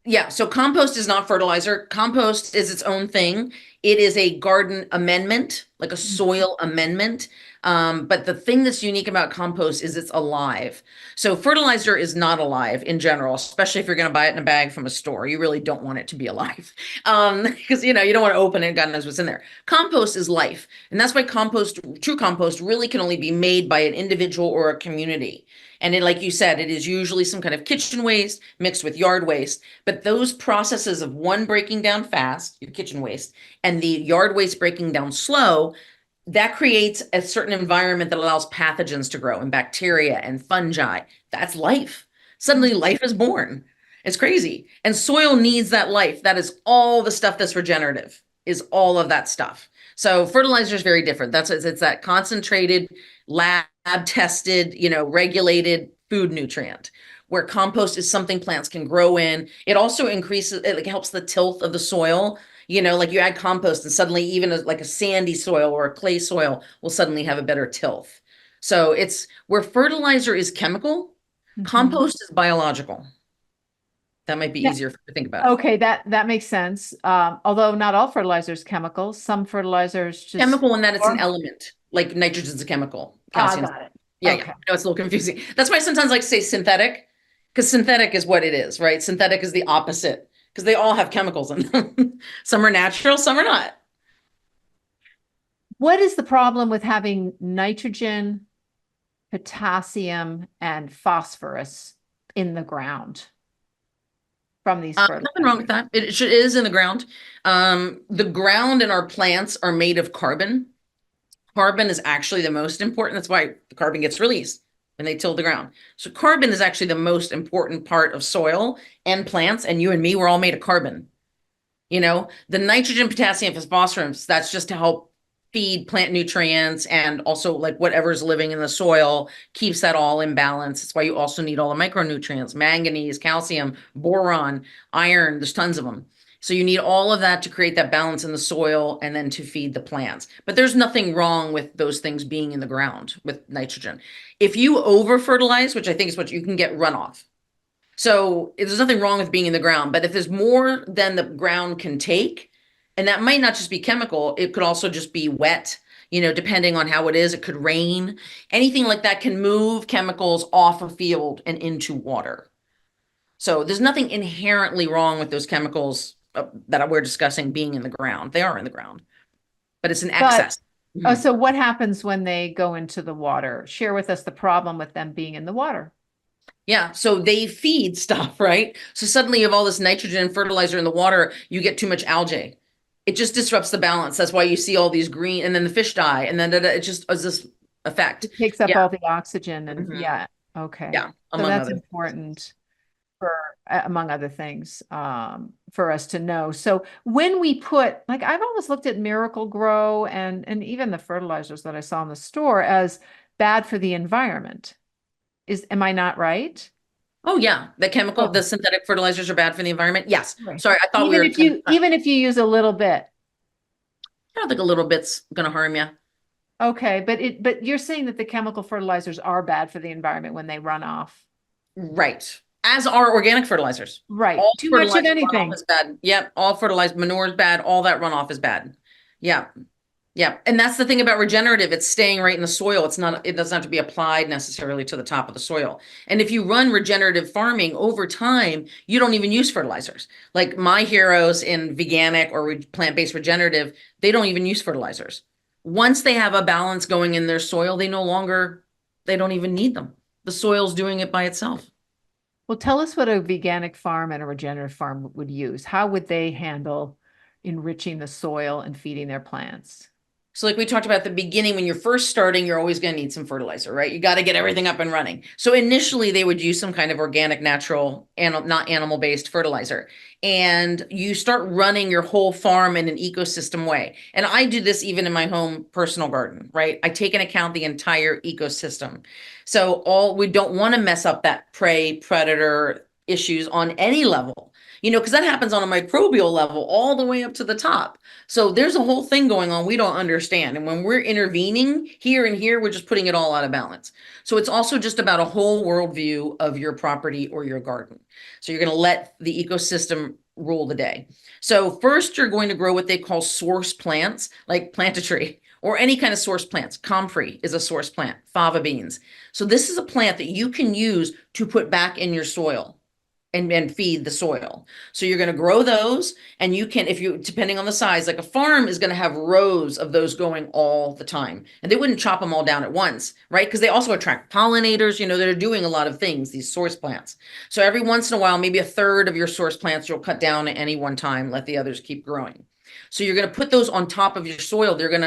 Yeah, so compost is not fertilizer. Compost is its own thing. It is a garden amendment, like a soil amendment. But the thing that's unique about compost is it's alive. So fertilizer is not alive in general, especially if you're going to buy it in a bag from a store. You really don't want it to be alive. Because you don't want to open it, God knows what's in there. Compost is life. And that's why true compost really can only be made by an individual or a community. And like you said, it is usually some kind of kitchen waste mixed with yard waste. But those processes of one breaking down fast, your kitchen waste, and the yard waste breaking down slow, that creates a certain environment that allows pathogens to grow and bacteria and fungi. That's life. Suddenly life is born. It's crazy. And soil needs that life. That is all the stuff that's regenerative, is all of that stuff. So fertilizer is very different. It's that concentrated, lab tested, regulated food nutrient, where compost is something plants can grow in. It also increases, it helps the tilth of the soil. Like you add compost and suddenly even like a sandy soil or a clay soil will suddenly have a better tilth. So it's where fertilizer is chemical, compost is biological. That might be easier to think about. Okay, that makes sense. Although not all fertilizers chemicals, some fertilizers just chemical in that it's an element, like nitrogen's a chemical. Calcium's got it. Yeah, Okay. yeah. I know it's a little confusing. That's why I sometimes like to say synthetic, because synthetic is what it is, right? Synthetic is the opposite, because they all have chemicals in them. Some are natural, some are not. What is the problem with having nitrogen, potassium, and phosphorus in the ground from these fertilizers? Nothing wrong with that. It is in the ground. The ground and our plants are made of carbon. Carbon is actually the most important. That's why the carbon gets released when they till the ground. So carbon is actually the most important part of soil and plants. And you and me, we're all made of carbon. The nitrogen, potassium, phosphorus, that's just to help feed plant nutrients, and also like whatever's living in the soil keeps that all in balance. That's why you also need all the micronutrients, manganese, calcium, boron, iron. There's tons of them. So you need all of that to create that balance in the soil and then to feed the plants. But there's nothing wrong with those things being in the ground with nitrogen. If you over fertilize, which I think is what you can get runoff. So there's nothing wrong with being in the ground, but if there's more than the ground can take, and that might not just be chemical, it could also just be wet, depending on how it is. It could rain. Anything like that can move chemicals off a field and into water. So there's nothing inherently wrong with those chemicals that we're discussing being in the ground. They are in the ground, but it's an excess. So what happens when they go into the water? Share with us the problem with them being in the water. Yeah, so they feed stuff, right? So suddenly you have all this nitrogen and fertilizer in the water, you get too much algae. It just disrupts the balance. That's why you see all these green, and then the fish die, and then it just has this effect. It takes up all the oxygen and okay. Yeah, so that's important for, among other things, for us to know. So when we put, like, I've always looked at Miracle Grow and even the fertilizers that I saw in the store as bad for the environment. Am I not right? Oh yeah, the synthetic fertilizers are bad for the environment. Yes. Right. Sorry, I thought even if you use a little bit. I don't think a little bit's going to harm you. Okay, but you're saying that the chemical fertilizers are bad for the environment when they run off. Right. As are organic fertilizers. Right. All Too much of anything anything is bad. Yep. All fertilized manure is bad. All that runoff is bad. Yeah. Yeah. And that's the thing about regenerative. It's staying right in the soil. It doesn't have to be applied necessarily to the top of the soil. And if you run regenerative farming over time, you don't even use fertilizers. Like my heroes in veganic or plant-based regenerative, they don't even use fertilizers. Once they have a balance going in their soil, they don't even need them. The soil's doing it by itself. Well, tell us what a veganic farm and a regenerative farm would use. How would they handle enriching the soil and feeding their plants? So like we talked about at the beginning, when you're first starting, you're always going to need some fertilizer, right? You got to get everything up and running. So initially they would use some kind of organic, natural, and not animal-based fertilizer. And you start running your whole farm in an ecosystem way. And I do this even in my home personal garden, right? I take into account the entire ecosystem. So we don't want to mess up that prey predator issues on any level. Because that happens on a microbial level all the way up to the top. So there's a whole thing going on we don't understand. And when we're intervening here and here, we're just putting it all out of balance. So it's also just about a whole worldview of your property or your garden. So you're going to let the ecosystem rule the day. So first, you're going to grow what they call source plants, like plant a tree or any kind of source plants. Comfrey is a source plant, fava beans. So this is a plant that you can use to put back in your soil and feed the soil. So you're going to grow those, and you can, depending on the size, like a farm is going to have rows of those going all the time. And they wouldn't chop them all down at once, right? Because they also attract pollinators, that are doing a lot of things, these source plants. So every once in a while, maybe a third of your source plants you'll cut down at any one time, let the others keep growing. So you're going to put those on top of your soil. They're going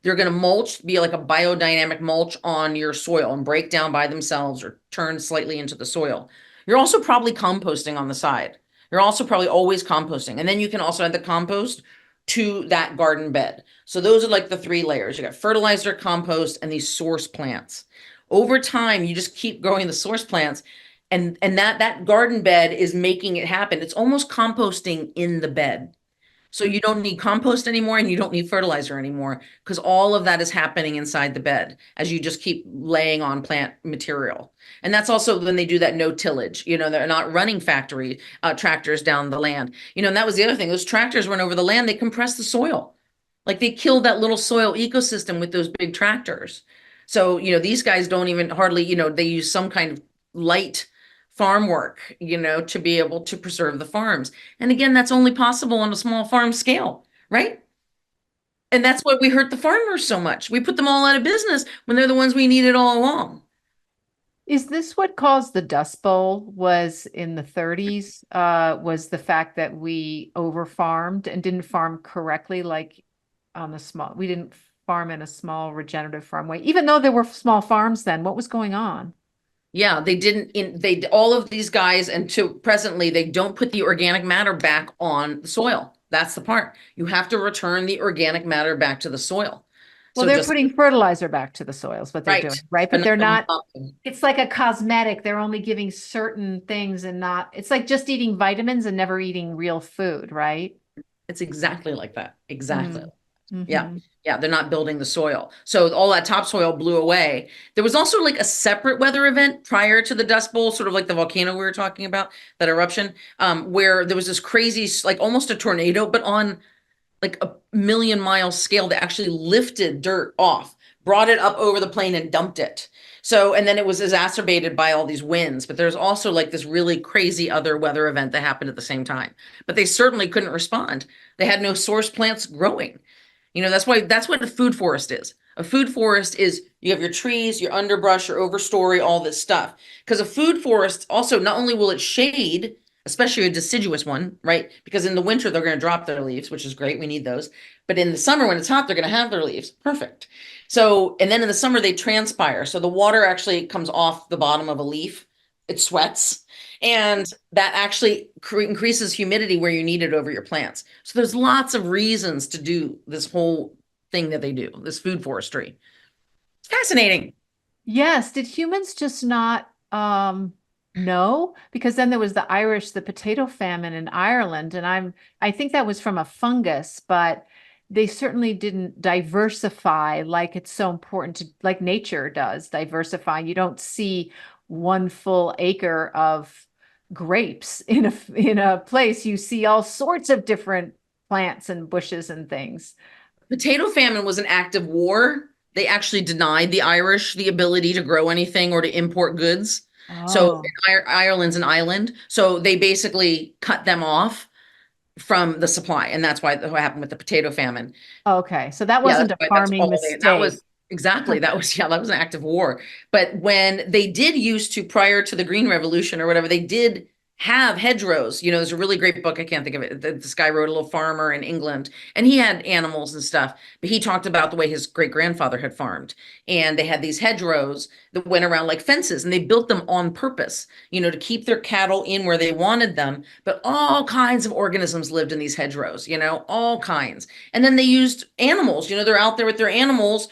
to mulch, be like a biodynamic mulch on your soil and break down by themselves or turn slightly into the soil. You're also probably composting on the side. You're also probably always composting. And then you can also add the compost to that garden bed. So those are like the 3 layers. You got fertilizer, compost, and these source plants. Over time, you just keep growing the source plants, and that garden bed is making it happen. It's almost composting in the bed. So you don't need compost anymore, and you don't need fertilizer anymore, because all of that is happening inside the bed as you just keep laying on plant material. And that's also when they do that no tillage, they're not running factory tractors down the land. And that was the other thing. Those tractors run over the land, they compress the soil. Like they killed that little soil ecosystem with those big tractors. So, these guys don't even hardly, they use some kind of light farm work, to be able to preserve the farms. And again, that's only possible on a small farm scale, right? And that's why we hurt the farmers so much. We put them all out of business when they're the ones we needed all along. Is this what caused the Dust Bowl was in the 30s? Was the fact that we over-farmed and didn't farm correctly, like we didn't farm in a small regenerative farm way, even though there were small farms then. What was going on? Yeah, all of these guys, and to presently, they don't put the organic matter back on the soil. That's the part. You have to return the organic matter back to the soil. Well, they're putting fertilizer back to the soils, what they're doing, right? But they're not, it's like a cosmetic. They're only giving certain things and not, it's like just eating vitamins and never eating real food, right? It's exactly like that. Exactly. Mm-hmm. Yeah. Yeah. They're not building the soil. So all that topsoil blew away. There was also like a separate weather event prior to the Dust Bowl, sort of like the volcano we were talking about, that eruption, where there was this crazy, like almost a tornado, but on like a million-mile scale that actually lifted dirt off, brought it up over the plain and dumped it. So, and then it was exacerbated by all these winds, but there's also like this really crazy other weather event that happened at the same time, but they certainly couldn't respond. They had no source plants growing. That's what a food forest is. A food forest is you have your trees, your underbrush, your overstory, all this stuff. Because a food forest also, not only will it shade, especially a deciduous one, right? Because in the winter, they're going to drop their leaves, which is great. We need those. But in the summer, when it's hot, they're going to have their leaves. Perfect. So, and then in the summer, they transpire. So the water actually comes off the bottom of a leaf. It sweats. And that actually increases humidity where you need it over your plants. So there's lots of reasons to do this whole thing that they do, this food forestry. It's fascinating. Yes. Did humans just not know? Because then there was the potato famine in Ireland. And I think that was from a fungus, but they certainly didn't diversify like it's so important to, like nature does diversify. You don't see one full acre of grapes in a place. You see all sorts of different plants and bushes and things. Potato famine was an act of war. They actually denied the Irish the ability to grow anything or to import goods. Oh. So Ireland's an island. So they basically cut them off from the supply. And that's what happened with the potato famine. Okay. So that wasn't a farming mistake. That was an act of war. But when they did used to, prior to the Green Revolution or whatever, they did have hedgerows. There's a really great book. I can't think of it. This guy wrote, a little farmer in England, and he had animals and stuff, but he talked about the way his great grandfather had farmed. And they had these hedgerows that went around like fences, and they built them on purpose, to keep their cattle in where they wanted them. But all kinds of organisms lived in these hedgerows, all kinds. And then they used animals, they're out there with their animals,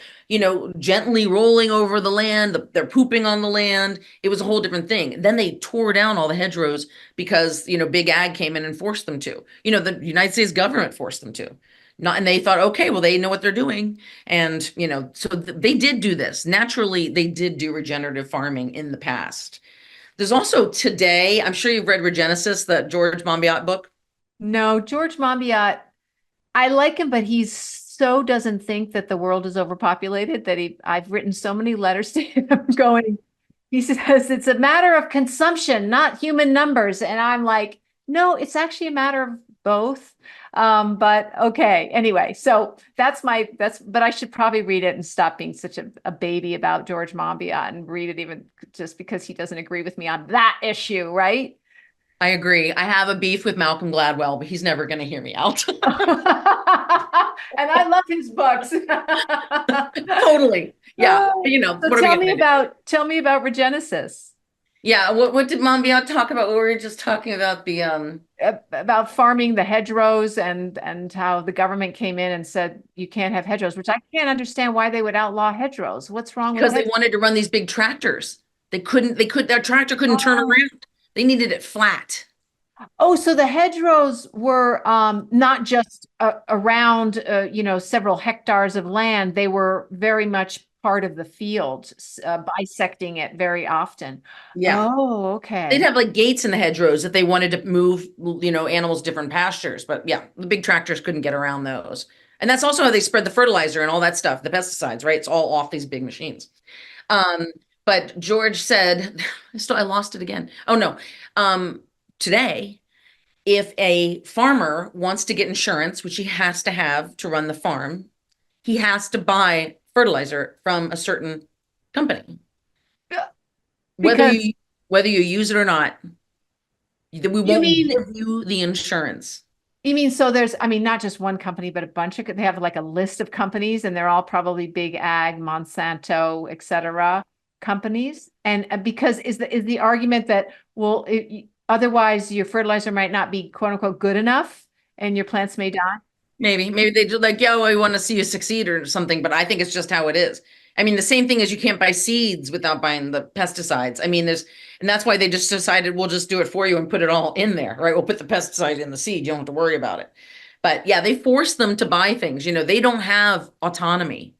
gently rolling over the land, they're pooping on the land. It was a whole different thing. Then they tore down all the hedgerows because, big ag came in and forced them to. The United States government forced them to. And they thought, okay, well, they know what they're doing. And, so they did do this. Naturally, they did do regenerative farming in the past. There's also today, I'm sure you've read Regenesis, the George Monbiot book. No, George Monbiot, I like him, but he's so doesn't think that the world is overpopulated that I've written so many letters to him going, he says it's a matter of consumption, not human numbers. And I'm like, no, it's actually a matter of both. But okay. Anyway, so but I should probably read it and stop being such a baby about George Monbiot and read it even just because he doesn't agree with me on that issue, right? I agree. I have a beef with Malcolm Gladwell, but he's never going to hear me out. And I love his books. Totally. Yeah. So tell me about Regenesis. Yeah. What did Monbiot talk about? We were just talking about about farming the hedgerows and how the government came in and said you can't have hedgerows, which I can't understand why they would outlaw hedgerows. What's wrong with Because they wanted to run these big tractors. Their tractor couldn't turn around. They needed it flat. Oh, so the hedgerows were not just around, several hectares of land. They were very much part of the field, bisecting it very often. Yeah. Oh, okay. They'd have like gates in the hedgerows if they wanted to move, animals different pastures. But yeah, the big tractors couldn't get around those. And that's also how they spread the fertilizer and all that stuff, the pesticides, right? It's all off these big machines. But George said, I lost it again. Oh no. Today, if a farmer wants to get insurance, which he has to have to run the farm, he has to buy fertilizer from a certain company. Whether you use it or not, we won't give you the insurance. You mean, so there's, not just one company, but a bunch of, they have like a list of companies and they're all probably big ag, Monsanto, et cetera, companies. And because is the argument that, well, otherwise your fertilizer might not be quote unquote good enough and your plants may die? Maybe they do like, yeah, we want to see you succeed or something, but I think it's just how it is. The same thing as you can't buy seeds without buying the pesticides. And that's why they just decided we'll just do it for you and put it all in there, right? We'll put the pesticide in the seed. You don't have to worry about it. But yeah, they force them to buy things. They don't have autonomy.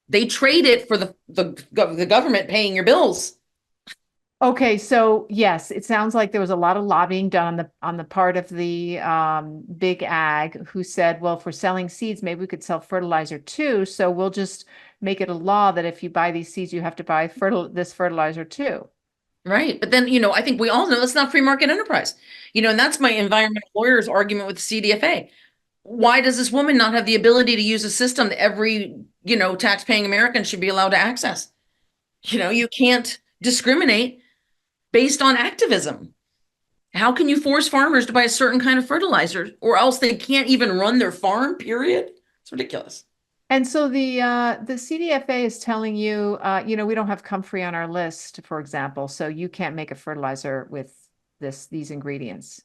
They trade it for the government paying your bills. Okay, so yes, it sounds like there was a lot of lobbying done on the part of the big ag who said, well, if we're selling seeds, maybe we could sell fertilizer too. So we'll just make it a law that if you buy these seeds, you have to buy this fertilizer too. Right. But then, I think we all know it's not free market enterprise, and that's my environmental lawyer's argument with the CDFA. Why does this woman not have the ability to use a system that every, tax-paying American should be allowed to access? You can't discriminate based on activism. How can you force farmers to buy a certain kind of fertilizer or else they can't even run their farm, period? It's ridiculous. And so the CDFA is telling you, we don't have comfrey on our list, for example, so you can't make a fertilizer with these ingredients.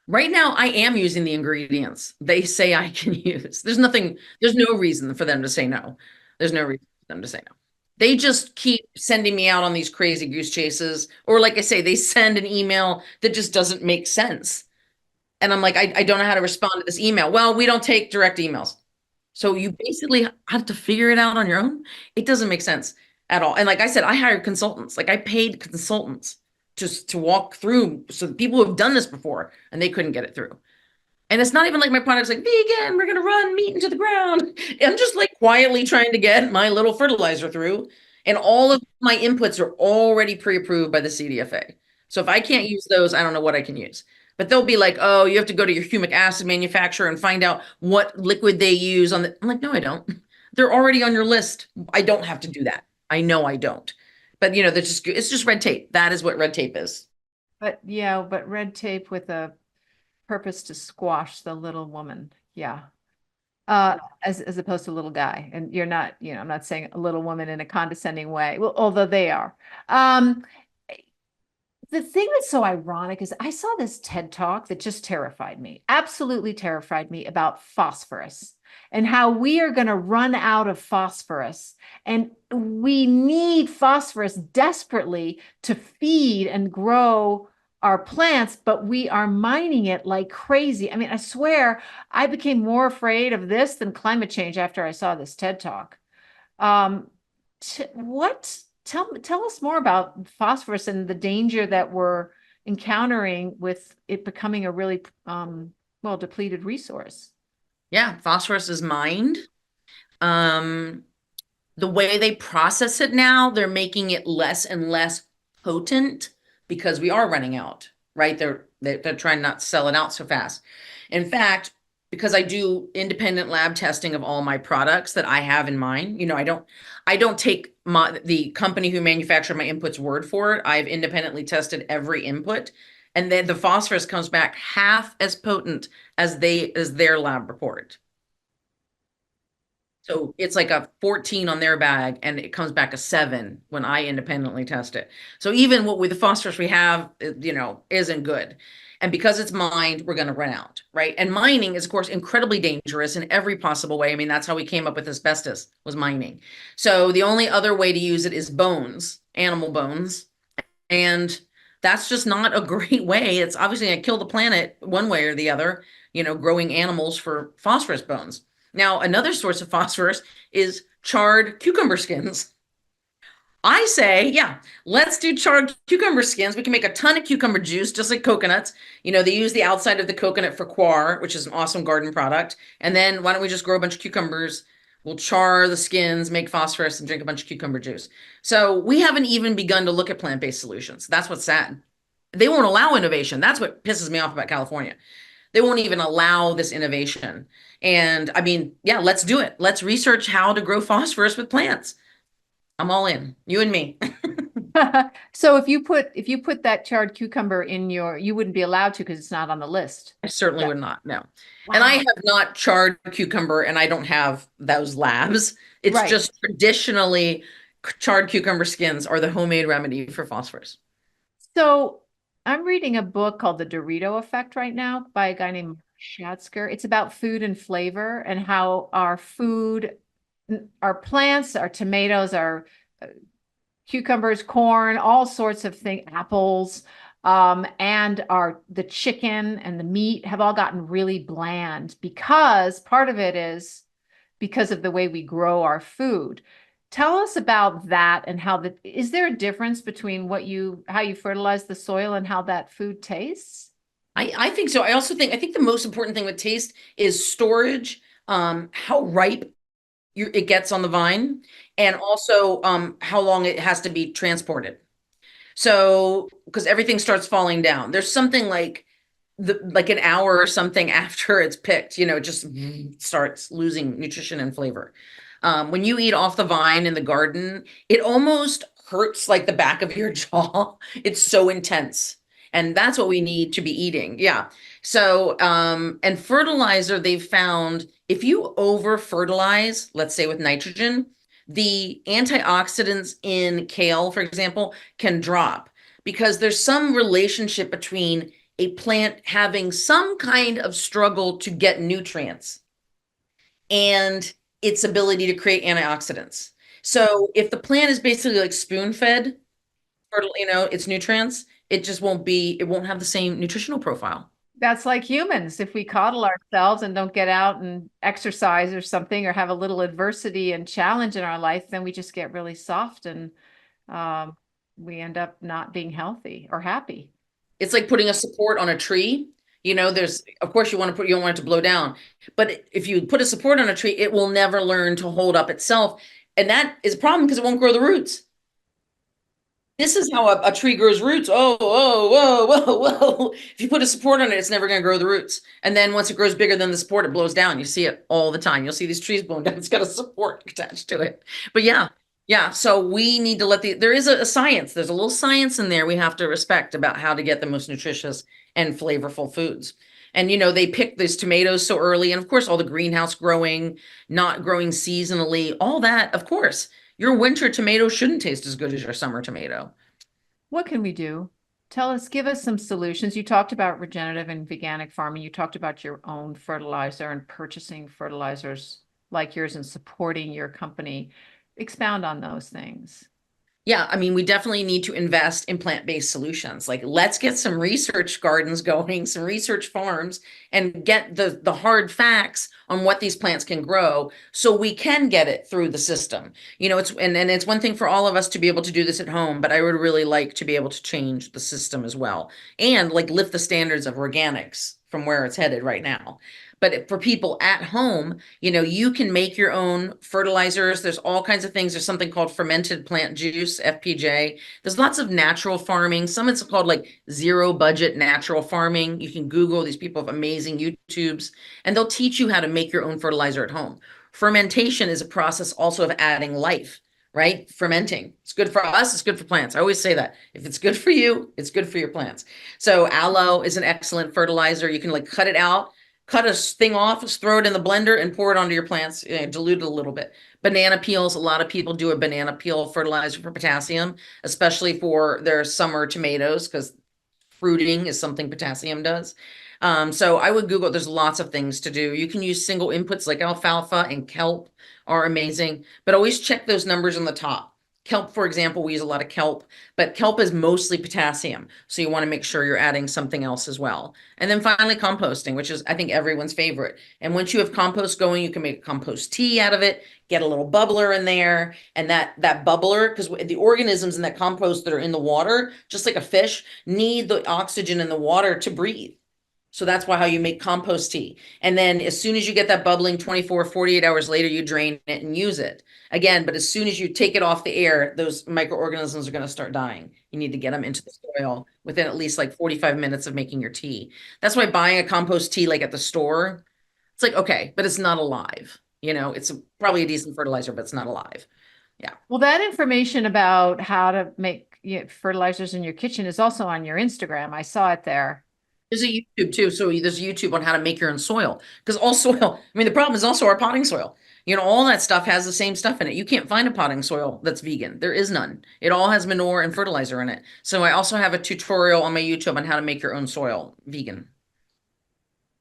Right now, I am using the ingredients they say I can use. There's no reason for them to say no. There's no reason for them to say no. They just keep sending me out on these crazy goose chases. Or like I say, they send an email that just doesn't make sense. And I'm like, I don't know how to respond to this email. Well, we don't take direct emails. So you basically have to figure it out on your own. It doesn't make sense at all. And like I said, I hired consultants. Like I paid consultants just to walk through. So people who have done this before and they couldn't get it through. And it's not even like my product's like vegan, we're going to run meat into the ground. I'm just like quietly trying to get my little fertilizer through. And all of my inputs are already pre-approved by the CDFA. So if I can't use those, I don't know what I can use. But they'll be like, oh, you have to go to your humic acid manufacturer and find out what liquid they use on the. I'm like, no, I don't. They're already on your list. I don't have to do that. I know I don't. But it's just red tape. That is what red tape is. but red tape with a purpose to squash the little woman. Yeah. As opposed to little guy. And you're not, I'm not saying a little woman in a condescending way. Well, although they are. The thing that's so ironic is I saw this TED talk that just terrified me, absolutely terrified me, about phosphorus and how we are going to run out of phosphorus. And we need phosphorus desperately to feed and grow our plants, but we are mining it like crazy. I mean, I swear I became more afraid of this than climate change after I saw this TED talk. Tell us more about phosphorus and the danger that we're encountering with it becoming a really depleted resource. Yeah, phosphorus is mined. The way they process it now, they're making it less and less potent because we are running out, right? They're trying not to sell it out so fast. In fact, because I do independent lab testing of all my products that I have in mind, I don't take the company who manufactured my inputs word for it. I've independently tested every input, and then the phosphorus comes back half as potent as their lab report. So it's like a 14 on their bag, and it comes back a 7 when I independently test it. So even with the phosphorus we have, isn't good. And because it's mined, we're going to run out, right? And mining is, of course, incredibly dangerous in every possible way. I mean, that's how we came up with asbestos, was mining. So the only other way to use it is bones, animal bones. And that's just not a great way. It's obviously going to kill the planet one way or the other, growing animals for phosphorus bones. Now, another source of phosphorus is charred cucumber skins. I say, yeah, let's do charred cucumber skins. We can make a ton of cucumber juice, just like coconuts. They use the outside of the coconut for coir, which is an awesome garden product. And then why don't we just grow a bunch of cucumbers? We'll char the skins, make phosphorus, and drink a bunch of cucumber juice. So we haven't even begun to look at plant-based solutions. That's what's sad. They won't allow innovation. That's what pisses me off about California. They won't even allow this innovation. And I mean, yeah, let's do it. Let's research how to grow phosphorus with plants. I'm all in, you and me. So if you put that charred cucumber in you wouldn't be allowed to because it's not on the list. I certainly would not, no. Wow. And I have not charred cucumber, and I don't have those labs. It's just traditionally charred cucumber skins are the homemade remedy for phosphorus. So I'm reading a book called The Dorito Effect right now by a guy named Schatzker. It's about food and flavor and how our food, our plants, our tomatoes, our cucumbers, corn, all sorts of things, apples, and the chicken and the meat have all gotten really bland because part of it is because of the way we grow our food. Tell us about that and is there a difference between how you fertilize the soil and how that food tastes? I think so. I think the most important thing with taste is storage, how ripe it gets on the vine, and also how long it has to be transported. So, because everything starts falling down. There's something like an hour or something after it's picked, it just starts losing nutrition and flavor. When you eat off the vine in the garden, it almost hurts like the back of your jaw. It's so intense. And that's what we need to be eating. Yeah. So, and fertilizer, they've found if you over fertilize, let's say with nitrogen, the antioxidants in kale, for example, can drop because there's some relationship between a plant having some kind of struggle to get nutrients and its ability to create antioxidants. So if the plant is basically like spoon-fed, its nutrients, it won't have the same nutritional profile. That's like humans. If we coddle ourselves and don't get out and exercise or something, or have a little adversity and challenge in our life, then we just get really soft and we end up not being healthy or happy. It's like putting a support on a tree. Of course you don't want it to blow down, but if you put a support on a tree, it will never learn to hold up itself. And that is a problem because it won't grow the roots. This is how a tree grows roots. Oh, whoa, whoa, whoa, whoa. If you put a support on it, it's never going to grow the roots. And then once it grows bigger than the support, it blows down. You see it all the time. You'll see these trees blown down. It's got a support attached to it. But yeah, Yeah, so we need to there is a science, there's a little science in there we have to respect about how to get the most nutritious and flavorful foods. And they pick these tomatoes so early, and of course, all the greenhouse growing, not growing seasonally, all that, of course, your winter tomato shouldn't taste as good as your summer tomato. What can we do? Give us some solutions. You talked about regenerative and veganic farming. You talked about your own fertilizer and purchasing fertilizers like yours and supporting your company. Expound on those things. Yeah, I mean, we definitely need to invest in plant-based solutions. Like, let's get some research gardens going, some research farms, and get the hard facts on what these plants can grow so we can get it through the system. And it's one thing for all of us to be able to do this at home, but I would really like to be able to change the system as well and like lift the standards of organics from where it's headed right now. But for people at home, you can make your own fertilizers. There's all kinds of things. There's something called fermented plant juice, FPJ. There's lots of natural farming. Some it's called like zero budget natural farming. You can Google, these people have amazing YouTubes, and they'll teach you how to make your own fertilizer at home. Fermentation is a process also of adding life, right? Fermenting. It's good for us. It's good for plants. I always say that. If it's good for you, it's good for your plants. So aloe is an excellent fertilizer. You can like cut it out, cut a thing off, throw it in the blender and pour it onto your plants, dilute it a little bit. Banana peels, a lot of people do a banana peel fertilizer for potassium, especially for their summer tomatoes, because fruiting is something potassium does. So I would Google, there's lots of things to do. You can use single inputs like alfalfa and kelp are amazing, but always check those numbers on the top. Kelp, for example, we use a lot of kelp, but kelp is mostly potassium. So you want to make sure you're adding something else as well. And then finally, composting, which is, I think, everyone's favorite. And once you have compost going, you can make compost tea out of it, get a little bubbler in there. And that bubbler, because the organisms in that compost that are in the water, just like a fish, need the oxygen in the water to breathe. So that's how you make compost tea. And then as soon as you get that bubbling 24, 48 hours later, you drain it and use it again. But as soon as you take it off the air, those microorganisms are going to start dying. You need to get them into the soil within at least like 45 minutes of making your tea. That's why buying a compost tea like at the store, it's like, okay, but it's not alive. It's probably a decent fertilizer, but it's not alive. Yeah. Well, that information about how to make fertilizers in your kitchen is also on your Instagram. I saw it there. There's a YouTube too. So there's YouTube on how to make your own soil, because all soil, I mean, the problem is also our potting soil. All that stuff has the same stuff in it. You can't find a potting soil that's vegan. There is none. It all has manure and fertilizer in it. So I also have a tutorial on my YouTube on how to make your own soil vegan.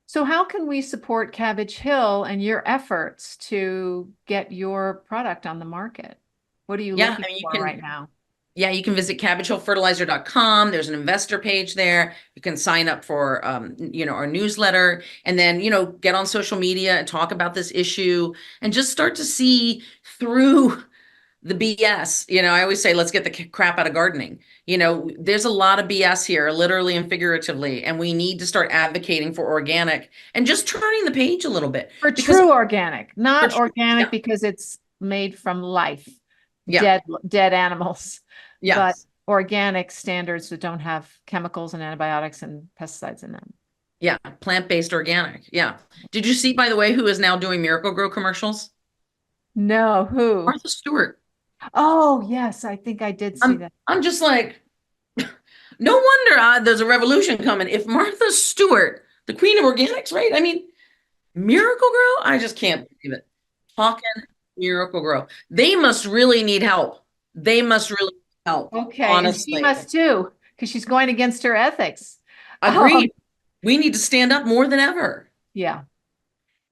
So how can we support Cabbage Hill and your efforts to get your product on the market? What are you looking for right now? Yeah, you can visit cabbagehillfertilizer.com. There's an investor page there. You can sign up for, our newsletter, and then, get on social media and talk about this issue and just start to see through the BS. I always say, let's get the crap out of gardening. There's a lot of BS here, literally and figuratively, and we need to start advocating for organic and just turning the page a little bit. For true organic, not organic because it's made from life, dead animals. Yes. But organic standards that don't have chemicals and antibiotics and pesticides in them. Yeah, plant-based organic. Yeah. Did you see, by the way, who is now doing Miracle-Gro commercials? No, who? Martha Stewart. Oh, yes, I think I did see that. I'm just like, no wonder there's a revolution coming. If Martha Stewart, the queen of organics, right? I mean, Miracle-Gro, I just can't believe it. Talking Miracle-Gro. They must really need help. They must really help. Okay, honestly. And she must too, because she's going against her ethics. Agreed. We need to stand up more than ever. Yeah.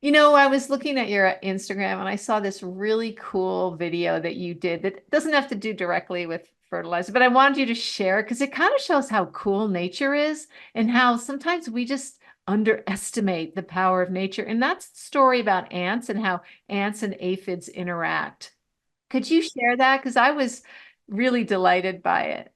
I was looking at your Instagram and I saw this really cool video that you did that doesn't have to do directly with fertilizer, but I wanted you to share because it kind of shows how cool nature is and how sometimes we just underestimate the power of nature. And that's the story about ants and how ants and aphids interact. Could you share that? Because I was really delighted by it.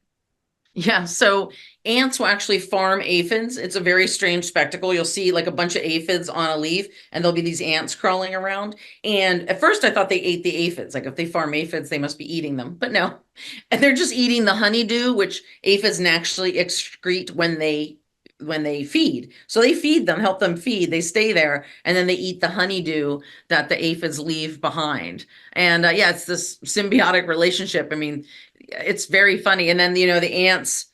Yeah, so ants will actually farm aphids. It's a very strange spectacle. You'll see like a bunch of aphids on a leaf, and there'll be these ants crawling around. And at first I thought they ate the aphids. Like if they farm aphids, they must be eating them. But no, and they're just eating the honeydew, which aphids naturally excrete when they when they feed. So they feed them, help them feed, they stay there, and then they eat the honeydew that the aphids leave behind. And yeah, it's this symbiotic relationship. I mean, it's very funny. And then, the ants,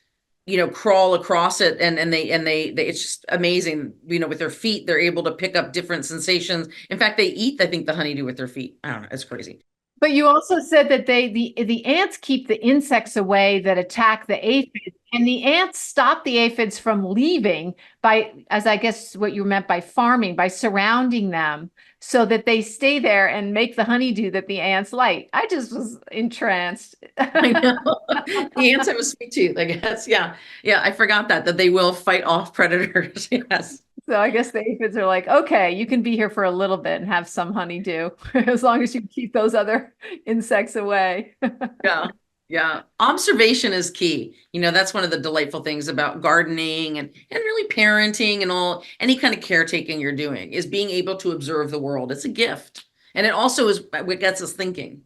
crawl across it, and they it's just amazing. With their feet, they're able to pick up different sensations. In fact, they eat, I think, the honeydew with their feet. I don't know. It's crazy. But you also said that the ants keep the insects away that attack the aphids, and the ants stop the aphids from leaving by, as I guess what you meant by farming, by surrounding them so that they stay there and make the honeydew that the ants like. I just was entranced. I know. The ants have a sweet tooth, I guess. Yeah. Yeah. I forgot that they will fight off predators. Yes. So I guess the aphids are like, okay, you can be here for a little bit and have some honeydew as long as you keep those other insects away. Yeah. Yeah. Observation is key. That's one of the delightful things about gardening and really parenting and any kind of caretaking you're doing is being able to observe the world. It's a gift. And it also is what gets us thinking.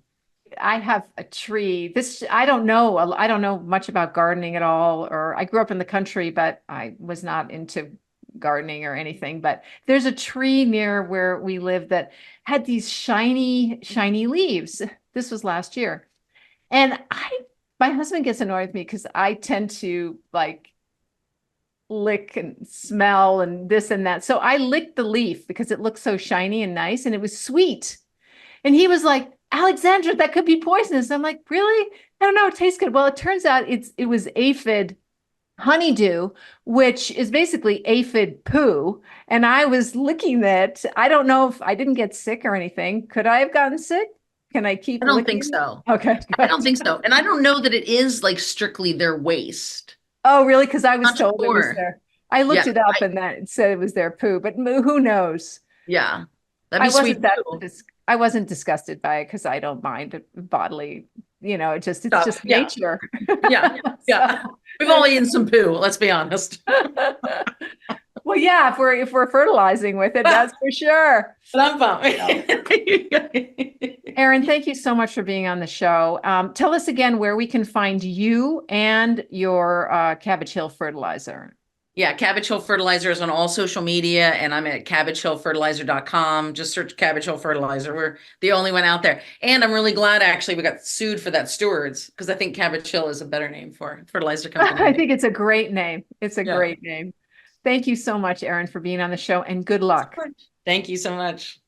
I have a tree. I don't know much about gardening at all, or I grew up in the country, but I was not into gardening or anything. But there's a tree near where we live that had these shiny leaves. This was last year. And my husband gets annoyed with me because I tend to like lick and smell and this and that. So I licked the leaf because it looked so shiny and nice and it was sweet. And he was like, Alexandra, that could be poisonous. I'm like, really? I don't know. It tastes good. Well, it turns out it was aphid honeydew, which is basically aphid poo. And I was licking it. I don't know if I didn't get sick or anything. Could I have gotten sick? Can I keep? I don't think so. Okay. I don't think so. And I don't know that it is like strictly their waste. Oh, really? Because I was Not told it was sure. there. I looked Yeah, it up and that it said it was their poo, but who knows? Yeah. That'd be sweet. I wasn't disgusted by it because I don't mind bodily, it's just Yeah. nature. Yeah. Yeah. We've all eaten some poo, let's be honest. Well, yeah, if we're fertilizing with it, that's for sure. But I'm Erin, thank you so much for being on the show. Tell us again where we can find you and your Cabbage Hill fertilizer. Yeah, Cabbage Hill Fertilizer is on all social media, and I'm at cabbagehillfertilizer.com. Just search Cabbage Hill Fertilizer. We're the only one out there. And I'm really glad, actually, we got sued for that stewards, because I think Cabbage Hill is a better name for a fertilizer company. I think it's a great name. It's a great name. Thank you so much, Erin, for being on the show, and good luck. Thank you so much.